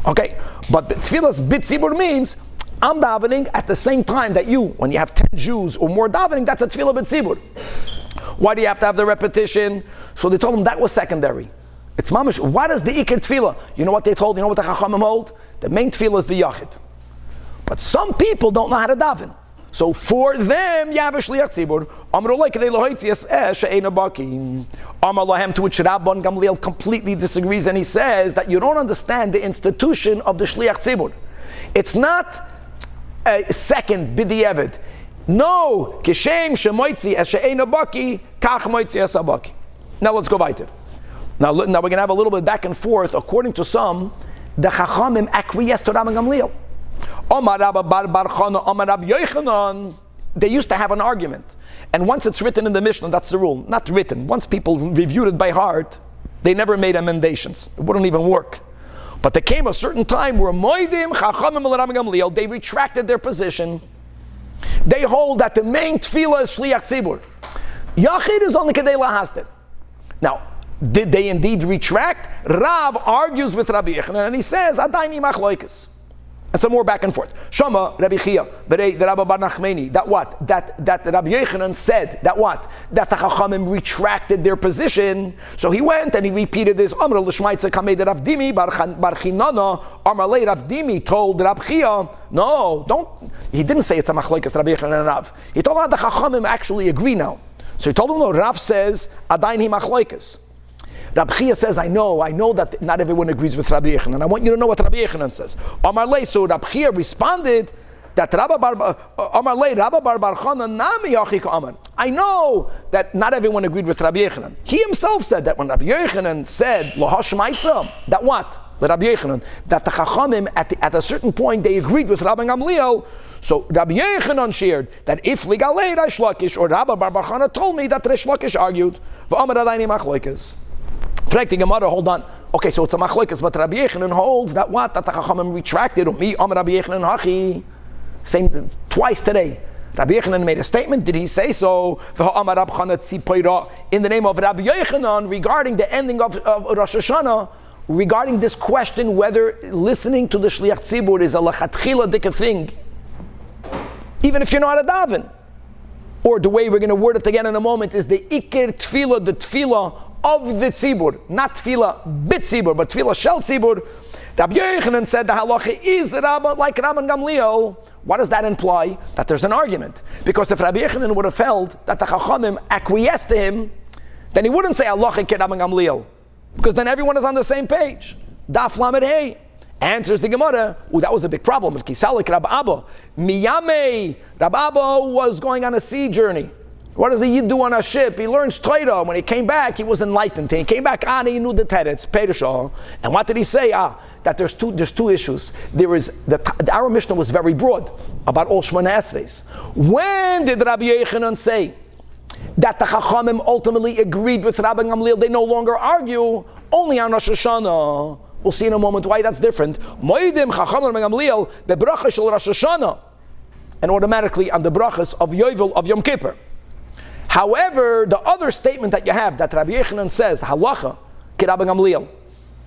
Okay, but Tefillah's Bet Zibur means I'm davening at the same time that you, when you have 10 Jews or more davening, that's a Tefillah Bet Zibur. Why do you have to have the repetition? So they told him that was secondary. It's mamish. Why does the Iker Tefillah? You know what they told? You know what the Chachamim hold? The main Tefillah is the Yachid. But some people don't know how to daven. So for them, you have a Shliach Tzibur. Amar Lahem, to which Rabban Gamliel completely disagrees, and he says that you don't understand the institution of the Shliach Tzibur. It's not a second b'di'evet. No, kishem shemoitzi es she'ena baki, kach moitzi es abaki. Now let's go weiter. Now we're going to have a little bit back and forth. According to some, the Chachamim acquiesced to Rabban Gamliel. They used to have an argument. And once it's written in the Mishnah, that's the rule. Not written. Once people reviewed it by heart, they never made emendations. It wouldn't even work. But there came a certain time where Moedim, Chachamim, Rabban Gamliel, they retracted their position. They hold that the main tefillah is Shliach Tzibur. Yachid is only Kedei Lahasted. Now, did they indeed retract? Rav argues with Rabbi Yochanan and he says, Adayni machloikas. And some more back and forth. Shama, Rabbi Chia, the Rabbi Bar Nachmani, that what? That Rabbi Yochanan said, that what? That the Chachamim retracted their position. So he went and he repeated this. Amr l'shmaitza kamei Rav Dimi, Bar Chinana, Amr lei Rav Dimi told Rabbi Chia, no, don't. He didn't say it's a machlokes Rabbi Yochanan and Rav. He told him the Chachamim actually agree now. So he told him, no, Rav says, Adayin hi machlokes. Rabbi Chia says, I know that not everyone agrees with Rabbi Yochanan. I want you to know what Rabbi Yochanan says. Amar lei, so Rabbi Chia responded that Amar lei, Rabbi Bar Chana nami yachik Amar. I know that not everyone agreed with Rabbi Yochanan. He himself said that when Rabbi Yochanan said Lahash Maitza, that what? Rabbi Yochanan, that the Chachamim at a certain point they agreed with Rabbi Gamliel. So Rabbi Yochanan shared that if Ligalei Reish Lakish or Rabbi Bar Chana told me that Reish Lakish argued, V'Amar Adayni Machlokes. Fragt die Gemara, hold on. Okay, so it's a machlokes, but Rabbi Yochanan holds that what? That the Chachamim retracted. Me, Rabbi Yochanan hachi. Same twice today. Rabbi Yochanan made a statement. Did he say so? In the name of Rabbi Yochanan, regarding the ending of Rosh Hashana, regarding this question whether listening to the Shliach Tzibur is a lachatchila dika thing, even if you know how to daven. Or the way we're going to word it again in a moment is the Iker Tefillah, the Tefillah of the Tzibur, not Tefillah bit Tzibur, but Tefillah shel Tzibur. Rabbi Yochanan said the halacha is like Rabban Gamliel. What does that imply? That there's an argument. Because if Rabbi Yochanan would have felt that the Chachamim acquiesced to him, then he wouldn't say halacha ke Rabban Gamliel. Because then everyone is on the same page. Daf lamed hey. Answers the Gemara, that was a big problem. Kisalik Rab Abba. Miyamei. Rab Abba was going on a sea journey. What does a Yid do on a ship? He learns Torah. When he came back, he was enlightened. He came back on, he knew the teretz, Periscope. And what did he say? That there's two issues. There is our Mishnah was very broad about all Shemona Esreis. When did Rabbi Yochanan say that the Chachamim ultimately agreed with Rabban Gamliel? They no longer argue, only on Rosh Hashana. We'll see in a moment why that's different. Moedim Chachamim Gamliel bebracha shel Rosh Hashana, and automatically on the brachas of Yovel of Yom Kippur. However, the other statement that you have, that Rabbi Yochanan says, halacha ke Rabban Gamliel,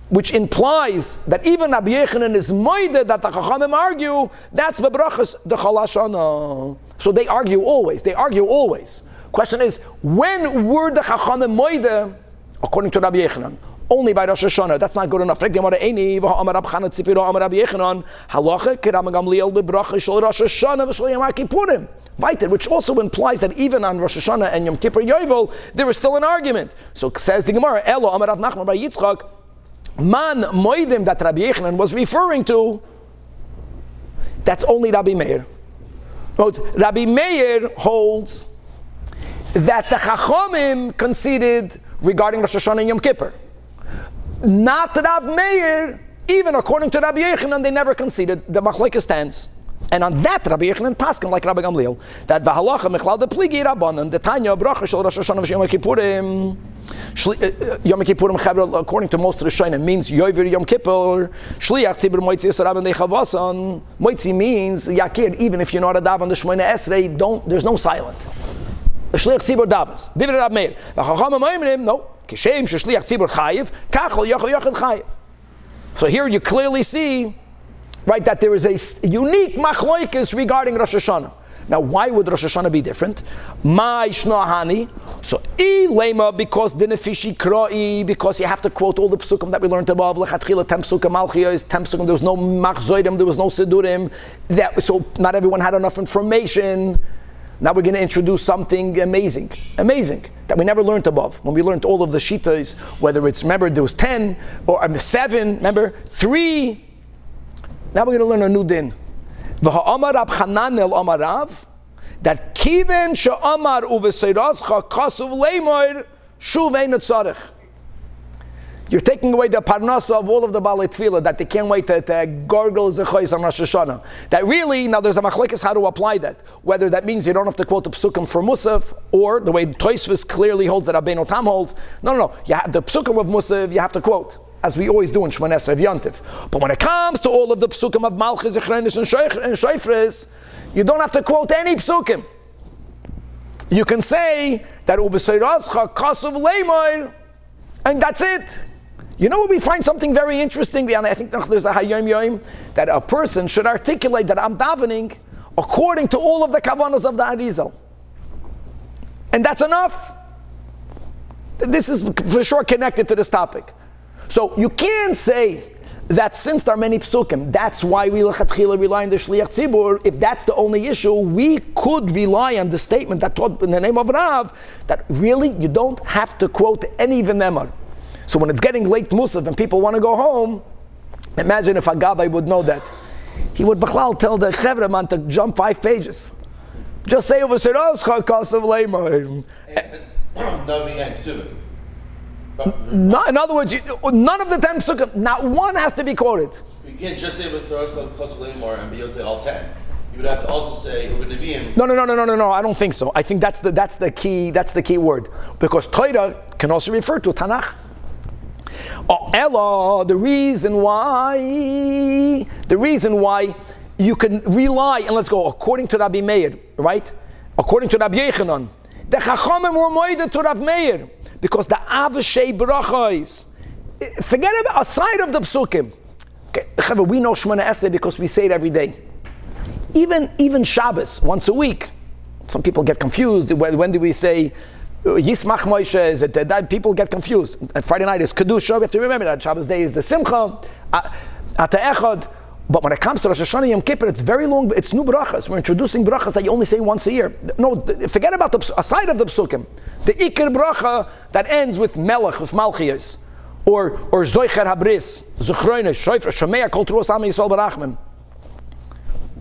which implies that even Rabbi Yochanan is moided that the Chachamim argue, that's bebrachas the Chol Hashana. So they argue always. Question is, when were the Chachamim moided? According to Rabbi Yochanan, only by Rosh Hashanah. That's not good enough. Which also implies that even on Rosh Hashanah and Yom Kippur Yovel, there is still an argument. So says the Gemara, Elo Amar Rav Nachman bar Yitzchak, Man Moedim that Rabbi Yechanan was referring to, that's only Rabbi Meir. Rabbi Meir holds that the Chachamim conceded regarding Rosh Hashanah and Yom Kippur. Not Rav Meir, even according to Rabbi Yechanan, they never conceded. The Machlokes stands. And on that, Rabbi Yechanan paskin like Rabbi Gamliel, that v'halacha mechlal de pligi rabbanon, the Tanya bracha shel Rosh Hashanah v'Yom Kippurim, Yom Kippurim chavra, according to most of the Shainim, means Yover Yom Kippur, Shliach tzibur moitzi yisrav and dechavasan. Moitzi means yakir, even if you're not a dav on the Shemona Esrei, there's no silent. The Shliach tzibur davas. Divrei Rav Meir. V'chacham ha'moimrim, no. Kishem sheshliach tzibur chayiv, kachol yachol yachol chayiv. So here you clearly see, right, that there is a unique machlokes regarding Rosh Hashanah. Now, why would Rosh Hashanah be different? Ma ishna hani. So, lema, because dinefishi kra'i, because you have to quote all the psukim that we learned above. Lechatchila 10 psukim, malchiyos 10 psukim. There was no machzoidim, there was no sidurim. So not everyone had enough information. Now we're going to introduce something amazing that we never learned above. When we learned all of the shitas, whether it's, remember, there was 10 or 7. Remember 3. Now we're going to learn a new din. V'ha'amar Rab Chanan el Amarav, that kiven she'amar uveseirazcha kasuv leimor shuv ein tzarech. You're taking away the parnasa of all of the Balei Tefilla, that they can't wait to gargle zechayis on Rosh Hashanah. That really, now there's a machlekes how to apply that. Whether that means you don't have to quote the psukim for Musaf, or the way Tosfos clearly holds that Rabbeinu Tam holds. No. You have the psukim of Musaf, you have to quote, as we always do in Shemona Esrei Yontif. But when it comes to all of the psukim of Malchus, Zechrenis, and Shofres, you don't have to quote any psukim. You can say that Ubeseirazcha Kasuv Leimor, and that's it. You know what, we find something very interesting, and I think there's a Hayom Yom, that a person should articulate that I'm davening according to all of the kavanos of the Arizal. And that's enough. This is for sure connected to this topic. So you can say that since there are many psukim, that's why we lechatchila rely on the shliach tzibur. If that's the only issue, we could rely on the statement that taught in the name of Rav, that really you don't have to quote any v'nemar. So when it's getting late musaf and people want to go home, imagine if a gabbai would know that. He would b'chlal tell the chevra man to jump 5 pages. Just say over Siroscha Kasav Leimor. No, in other words, none of the 10 psukim, not one has to be quoted. You can't just say Siroscha Kasav Leimor and be able to say all 10. You would have to also say Nevi'im. No. I don't think so. I think that's the key. That's the key word, because Torah can also refer to Tanach. Oh, Ella, the reason why you can rely, and let's go, according to Rabbi Meir, right? According to Rabbi Yechanan, the Chachamim were moided to Rabbi Meir, because the Avashei Brachos, forget about, aside of the Psukim, okay, we know Shemona Esrei because we say it every day. Even Shabbos, once a week. Some people get confused, when do we say Yismach Moshe, is it that people get confused? And Friday night is Kedusha, we have to remember that. Shabbos day is the Simcha, Ata Echad. But when it comes to Rosh Hashanah Yom Kippur, it's very long, it's new brachas. We're introducing brachas that you only say once a year. No, forget about the, aside of the psukim, the Iker bracha that ends with Melech, with Malchias, or Zoicher Habris, Zuchroinish, Shoifra, Shemea, Kol Truos Am Yisrael Barachmim.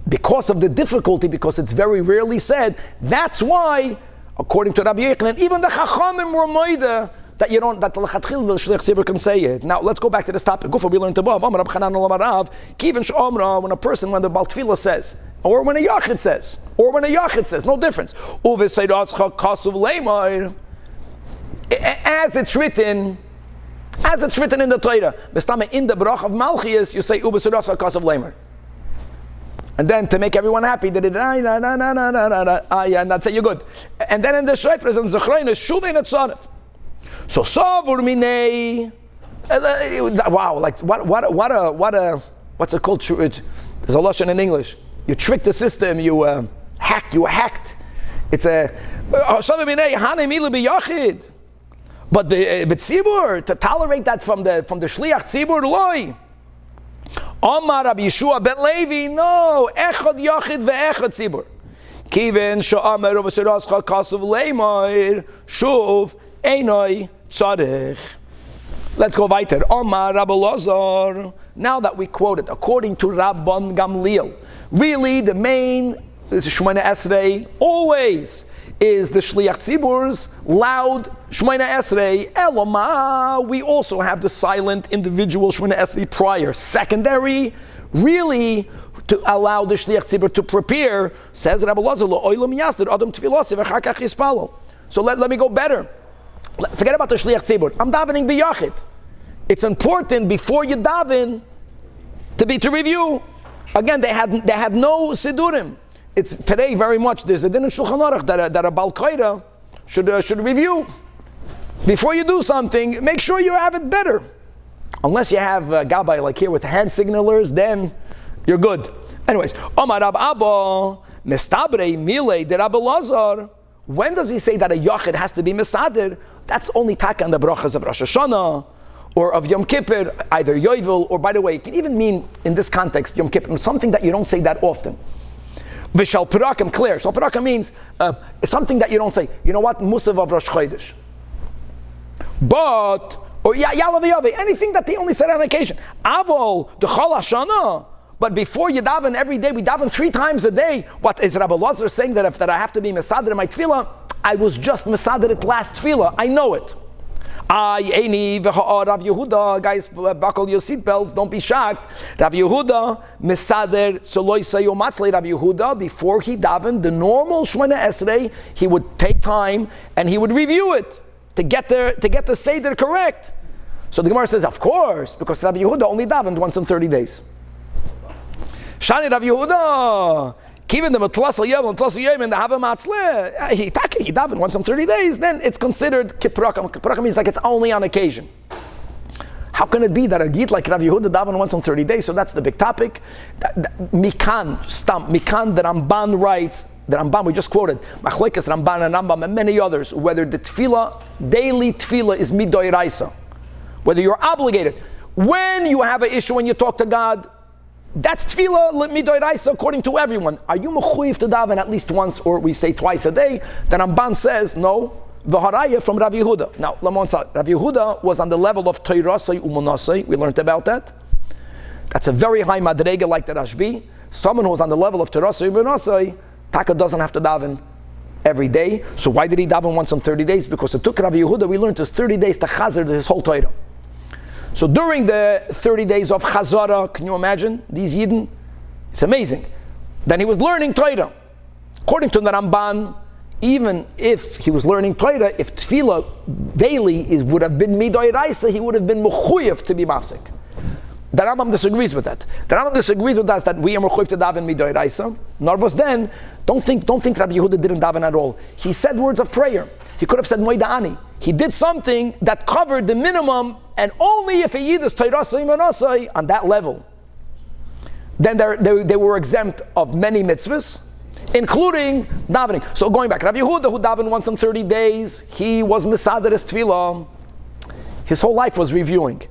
Because of the difficulty, because it's very rarely said, that's why, according to Rabbi Yechanan, even the Chachamim were moida that you don't, that the Lechatchil, the Shliach Tzibur can say it. Now let's go back to this topic. Gufa, we learned above. When a person, when the Baal Tefilla says, or when a Yachid says, no difference. As it's written in the Torah, in the Brach of Malchias, you say Ubesedas HaKasav Leimer. And then to make everyone happy, and that's it, you're good. And then in the Shofres and Zechreines, Shuvei Netzaref. So Savur Minei, wow, like what a what's it called? There's a lashon in English. You tricked the system. You hacked. It's a Savur Minei Hanem Ilu B'Yachid. But tzibur, to tolerate that from the shliach tzibur, loy. Omar Rabbi Yeshua ben Levi, no, echad yachid ve'echad tzibur. Kiven she'amar Rav Serascha kasuv leimor shuv einoi tzarich. Let's go weiter. Omar Rabbi Lazar. Now that we quoted, according to Rabban Gamliel, really the main Shemona Esrei always is the Shliach Tzibur's loud Shemona Esrei. Eloma, we also have the silent individual Shemona Esrei prior. Secondary, really to allow the Shliach Tzibur to prepare, says Rabbi Lazar, Lo oilam yasir adam tefilasi v'char kach yispalel. So let me go better. Forget about the Shliach Tzibur. I'm davening b'yachid. It's important before you daven to review. Again, they had no sidurim. It's today very much. There's a din in Shulchan Aruch that a Bal Qaeda should review before you do something. Make sure you have it better. Unless you have gabbai like here with hand signalers, then you're good. Anyways, Omar Rab Abba Mistabrei Milei de Rabbi Lazar. When does he say that a yachid has to be misader? That's only taka on the brachas of Rosh Hashana or of Yom Kippur, either Yovel, or by the way, it can even mean in this context Yom Kippur, something that you don't say that often. V'shal Pirakim, clear. Shal Pirakim means something that you don't say. You know what? Musav of Rosh Chodesh. But or Yalav Yave, anything that they only said on occasion. Avol the Chol Hashana. But before you daven every day, we daven 3 times a day. What is Rabbi Lazar saying that I have to be mesader in my tefillah? I was just mesader at last tefillah. I know it. Rav Yehuda, guys, buckle your seatbelts. Don't be shocked. Rav Yehuda mesader soloi sayo matzlei. Rav Yehuda, before he davened the normal Shemona Esrei, he would take time and he would review it to get the seder correct. So the Gemara says, of course, because Rav Yehuda only davened once in 30 days. Shani Rav Yehuda, given the Matlas Elyahu and Matlas Yom and the Hava Matzle, he davened once in 30 days, then it's considered Kiprakam. Kiprakam means like it's only on occasion. How can it be that a Git like Rav Yehuda davened once in 30 days? So that's the big topic. Mikan, the Ramban writes, the Ramban we just quoted, Machlekes Ramban and Rambam and many others, whether the tefillah, daily tefillah is midoiraisa, whether you're obligated. When you have an issue when you talk to God, that's tefillah midoiraisa according to everyone. Are you mechuyev to daven at least once, or we say twice a day? The Ramban says no. V'haraya from Rav Yehuda. Now, Rav Yehuda was on the level of Toirasai Umunasai. We learned about that. That's a very high madrega like the Rashbi. Someone who was on the level of Toirasai Umunasai, Taka doesn't have to daven every day. So why did he daven once in 30 days? Because it took Rav Yehuda, we learned, his 30 days to chazer his whole Torah. So during the 30 days of Chazara, can you imagine these Yidden? It's amazing. Then he was learning Torah. According to the Ramban, even if he was learning Torah, if tefillah daily would have been midoiraisa, he would have been mechuyev to be mafsik. The Rambam disagrees with that. The Rambam disagrees with us that we are mechuyev to daven midoiraisa. Nor was then. Don't think Rabbi Yehuda didn't daven at all. He said words of prayer. He could have said moida ani. He did something that covered the minimum, and only if a yid is toirasai manasai on that level, then they were exempt of many mitzvahs, including davening. So going back, Rabbi Yehuda, who davened once in 30 days, he was mesader his tefillah. His whole life was reviewing.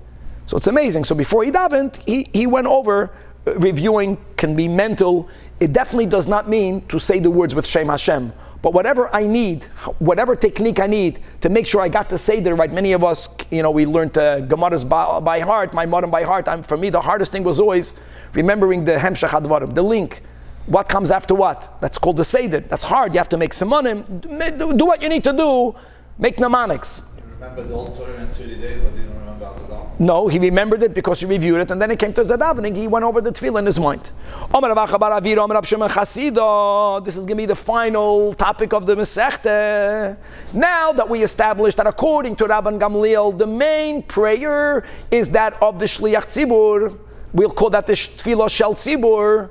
So it's amazing. So before he davened, he went over reviewing. Can be mental. It definitely does not mean to say the words with Shem Hashem. But whatever I need, whatever technique I need to make sure I got to say the right. Many of us, we learned Gemaras by heart, my modern by heart. For me, the hardest thing was always remembering the Hemshach Hadvarim, the link. What comes after what? That's called the Seder. That's hard. You have to make simonim. Do what you need to do. Make mnemonics. You remember the old Torah in 30 days, but you don't remember Al-Qadam? No, he remembered it because he reviewed it, and then he came to the davening. He went over the tefillah in his mind. This is going to be the final topic of the Masechta. Now that we established that according to Rabban Gamliel, the main prayer is that of the Shliach Tzibur. We'll call that the Tefillah Shel Tzibur.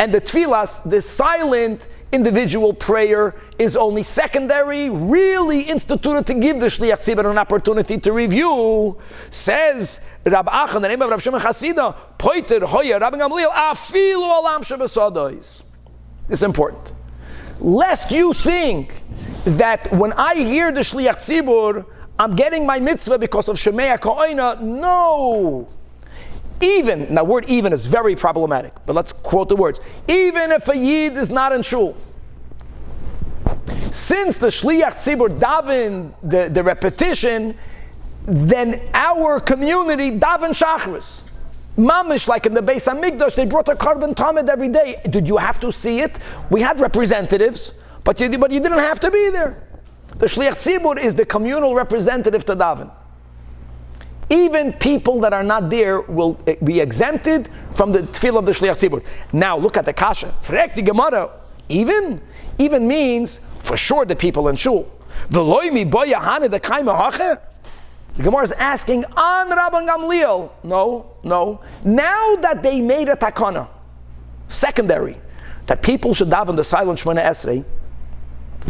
And the tefillas, the silent individual prayer, is only secondary, really instituted to give the Shliach Tzibur an opportunity to review. Says Rab Acha, in the name of Rav Shimon Chasida, Poiter Hoya Rabban Gamliel Afilu Olam Shebesodos. This is important. Lest you think that when I hear the Shliach Tzibur, I'm getting my mitzvah because of Shemei Ka'oina. No. Even, now word even is very problematic, but let's quote the words. Even if a Yid is not in shul, since the Shliach Tzibur daven the repetition, then our community daven Shachris. Mamish, like in the Beis HaMikdash, they brought a carbon tamid every day. Did you have to see it? We had representatives, but you didn't have to be there. The Shliach Tzibur is the communal representative to daven. Even people that are not there will be exempted from the tefillah of the Shliach Tzibur. Now look at the kasha. Frek the Gemara. Even means for sure the people in shul. The Gemara is asking on Rabban Gamliel. No. Now that they made a takana, secondary, that people should daven the silent Shemona Esrei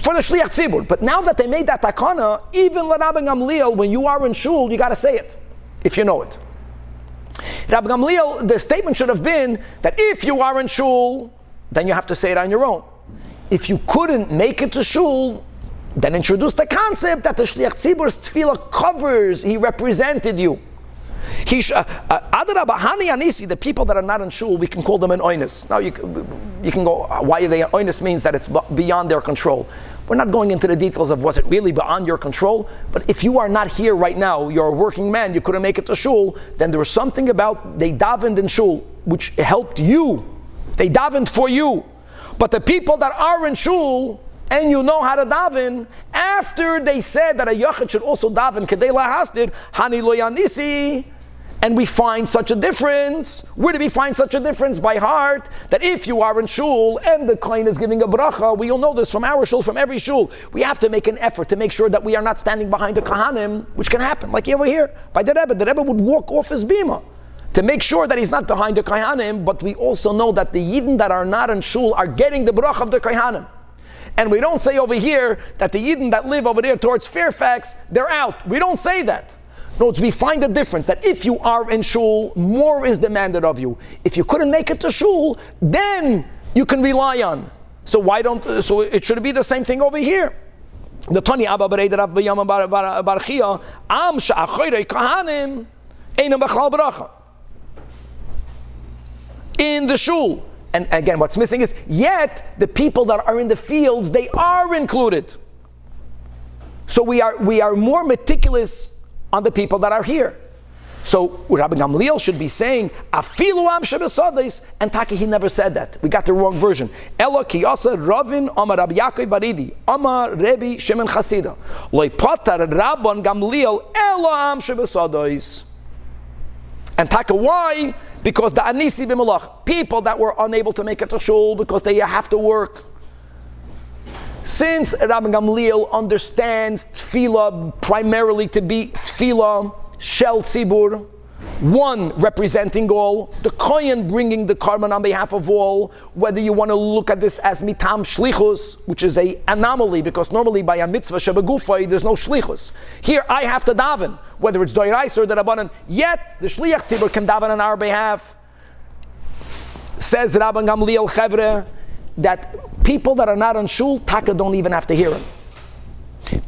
for the Shliach Tzibur. But now that they made that takana, even Rabban Gamliel, when you are in shul, you got to say it, if you know it. Rabban Gamliel, the statement should have been that if you are in shul, then you have to say it on your own. If you couldn't make it to shul, then introduce the concept that the Shliach Tzibur's tefillah covers, he represented you. The people that are not in shul, we can call them an oinus. Now you can go, why are they an oinus? Means that it's beyond their control. We're not going into the details of was it really beyond your control, but if you are not here right now, you're a working man, you couldn't make it to shul, then there was something about they davened in shul, which helped you. They davened for you. But the people that are in shul, and you know how to daven, after they said that a yachid should also daven kedei lahastir, hani lo yanisi, and we find such a difference. Where do we find such a difference? By heart, that if you are in shul and the kohen is giving a bracha, we all know this from our shul, from every shul, we have to make an effort to make sure that we are not standing behind the kahanim, which can happen, like over here, by the Rebbe. The Rebbe would walk off his bima to make sure that he's not behind the kahanim, but we also know that the yidden that are not in shul are getting the bracha of the kahanim. And we don't say over here that the Yidden that live over there towards Fairfax, they're out. We don't say that. No, we find the difference that if you are in shul, more is demanded of you. If you couldn't make it to shul, then you can rely on. So it should be the same thing over here. The Tani Abba Berei Rav B'Yam Bar Chia, Am Sha'achoyrei Kahanim Einam B'Chal Bracha. In the shul. And again, what's missing is, yet the people that are in the fields, they are included. So we are more meticulous on the people that are here. So Rabbi Gamliel should be saying, Afilu am shebesadis, and Taki, he never said that. We got the wrong version. Ela ki yasa Ravin Amar Rabbi Yaakov Baridi Amar Rebbe Shimon Chasida Loi Patar Rabban Gamliel Ela am shebesadis. And Taka, why? Because the Anisi b'Malach, people that were unable to make it to shul because they have to work. Since Rabbi Gamliel understands tefillah primarily to be tefillah shel tzibur, one representing all, the kohen bringing the carbon on behalf of all, whether you want to look at this as mitam shlichus, which is a anomaly, because normally by a mitzvah shebegufay there's no shlichus. Here I have to daven, whether it's doiraisa or the rabbanan, yet the shliach tzibur can daven on our behalf. Says Rabban Gamliel Chevre that people that are not in shul, taka don't even have to hear him.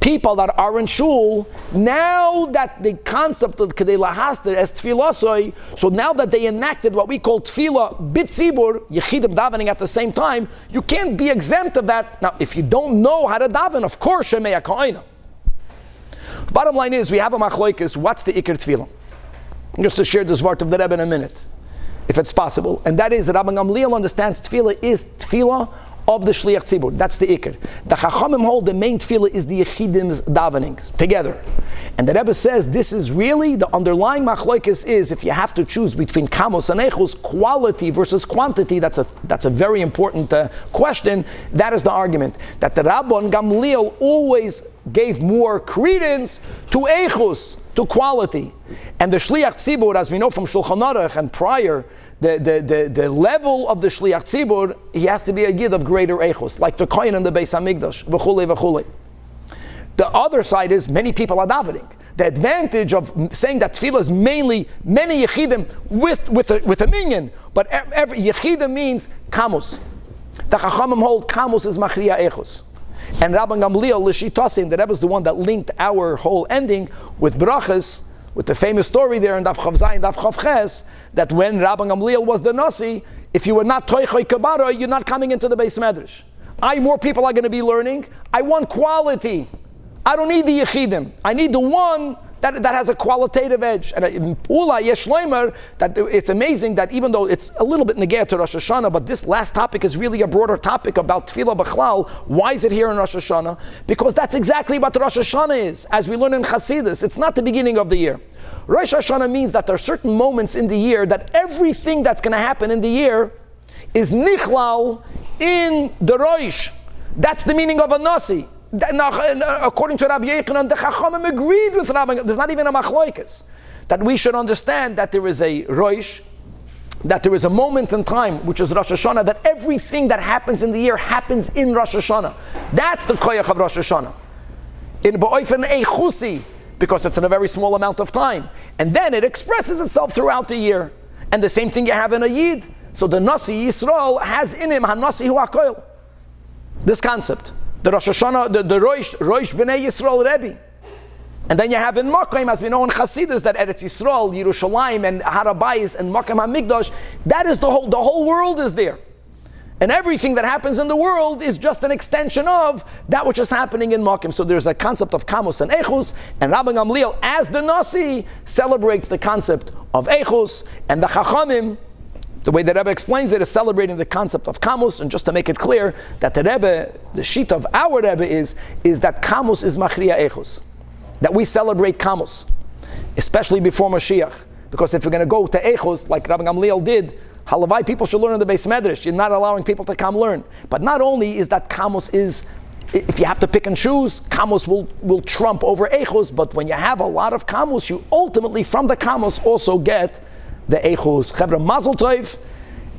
People that are in shul, now that the concept of kedei lahastir as tefillah, so now that they enacted what we call tefillah bitzibur, yechidim davening at the same time, you can't be exempt of that. Now, if you don't know how to daven, of course, shemei ha'koina. Bottom line is, we have a machlokes, what's the ikar tefillah? Just to share this word of the Rebbe in a minute, if it's possible. And that is that Rabban Gamliel understands tefillah is tefillah of the Shliach Tzibur. That's the ikar. The Chachamim hold the main tefillah is the Yechidim's davenings together. And the Rebbe says this is really the underlying machlokes is if you have to choose between kamos and echus, quality versus quantity, that's a very important question. That is the argument. That the Rabban Gamliel always gave more credence to echus, to quality. And the Shliach Tzibur, as we know from Shulchan Aruch and prior, the level of the Shliach Tzibur, he has to be a yid of greater echos, like the kohen in the Beis HaMikdash, v'chulei v'chulei. The other side is many people are davening. The advantage of saying that tefillah is mainly many yechidim with a minyan, but every yechidim means kamus. The Chachamim hold kamus is machriya echos. And Rabban Gamliel l'shitasin, that was the one that linked our whole ending with brachas, with the famous story there in Daf Chav Zayin, Daf Chav Ches, that when Rabban Gamliel was the Nasi, if you were not toichoy kabara, you're not coming into the Beis Medrash. More people are going to be learning. I want quality. I don't need the Yechidim. I need the one that has a qualitative edge. And Ula Yesh Leimer, that it's amazing that even though it's a little bit negeh to Rosh Hashanah, but this last topic is really a broader topic about Tefilla B'chlal. Why is it here in Rosh Hashanah? Because that's exactly what Rosh Hashanah is, as we learn in Chassidus. It's not the beginning of the year. Rosh Hashanah means that there are certain moments in the year that everything that's going to happen in the year is nichlal in the Rosh. That's the meaning of a Nasi. According to Rabbi Yochanan, the Chachamim agreed with Rabbi. There's not even a machloikas. That we should understand that there is a Rosh, that there is a moment in time, which is Rosh Hashanah, that everything that happens in the year happens in Rosh Hashanah. That's the koyach of Rosh Hashanah. In Ba'ofen Eichusi, because it's in a very small amount of time. And then it expresses itself throughout the year. And the same thing you have in a Yid. So the Nasi Yisrael has in him HaNasi Hu HaKoil. This concept. The Rosh Hashanah, the Rosh B'nai Yisrael Rebbe. And then you have in Makam, as we know in Chassidus, that Eretz Yisrael, Yerushalayim, and Harabayis, and Makam HaMikdash, that is the whole world is there. And everything that happens in the world is just an extension of that which is happening in Makam. So there's a concept of Kamus and Echus, and Rabban Gamliel, as the Nasi, celebrates the concept of Echus, and the Chachamim, the way the Rebbe explains it, is celebrating the concept of Kamus. And just to make it clear, that the Rebbe, the sheet of our Rebbe is that Kamus is Machriya Echus. That we celebrate Kamus, especially before Mashiach. Because if you're going to go to Echus, like Rabbi Gamliel did, Halavai, people should learn in the Beis Medrash. You're not allowing people to come learn. But not only is that Kamus is, if you have to pick and choose, Kamus will trump over Echus, but when you have a lot of Kamus, you ultimately, from the Kamus, also get the Echus. Chevra Mazel Tov,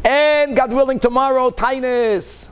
and God willing, tomorrow, Tainus.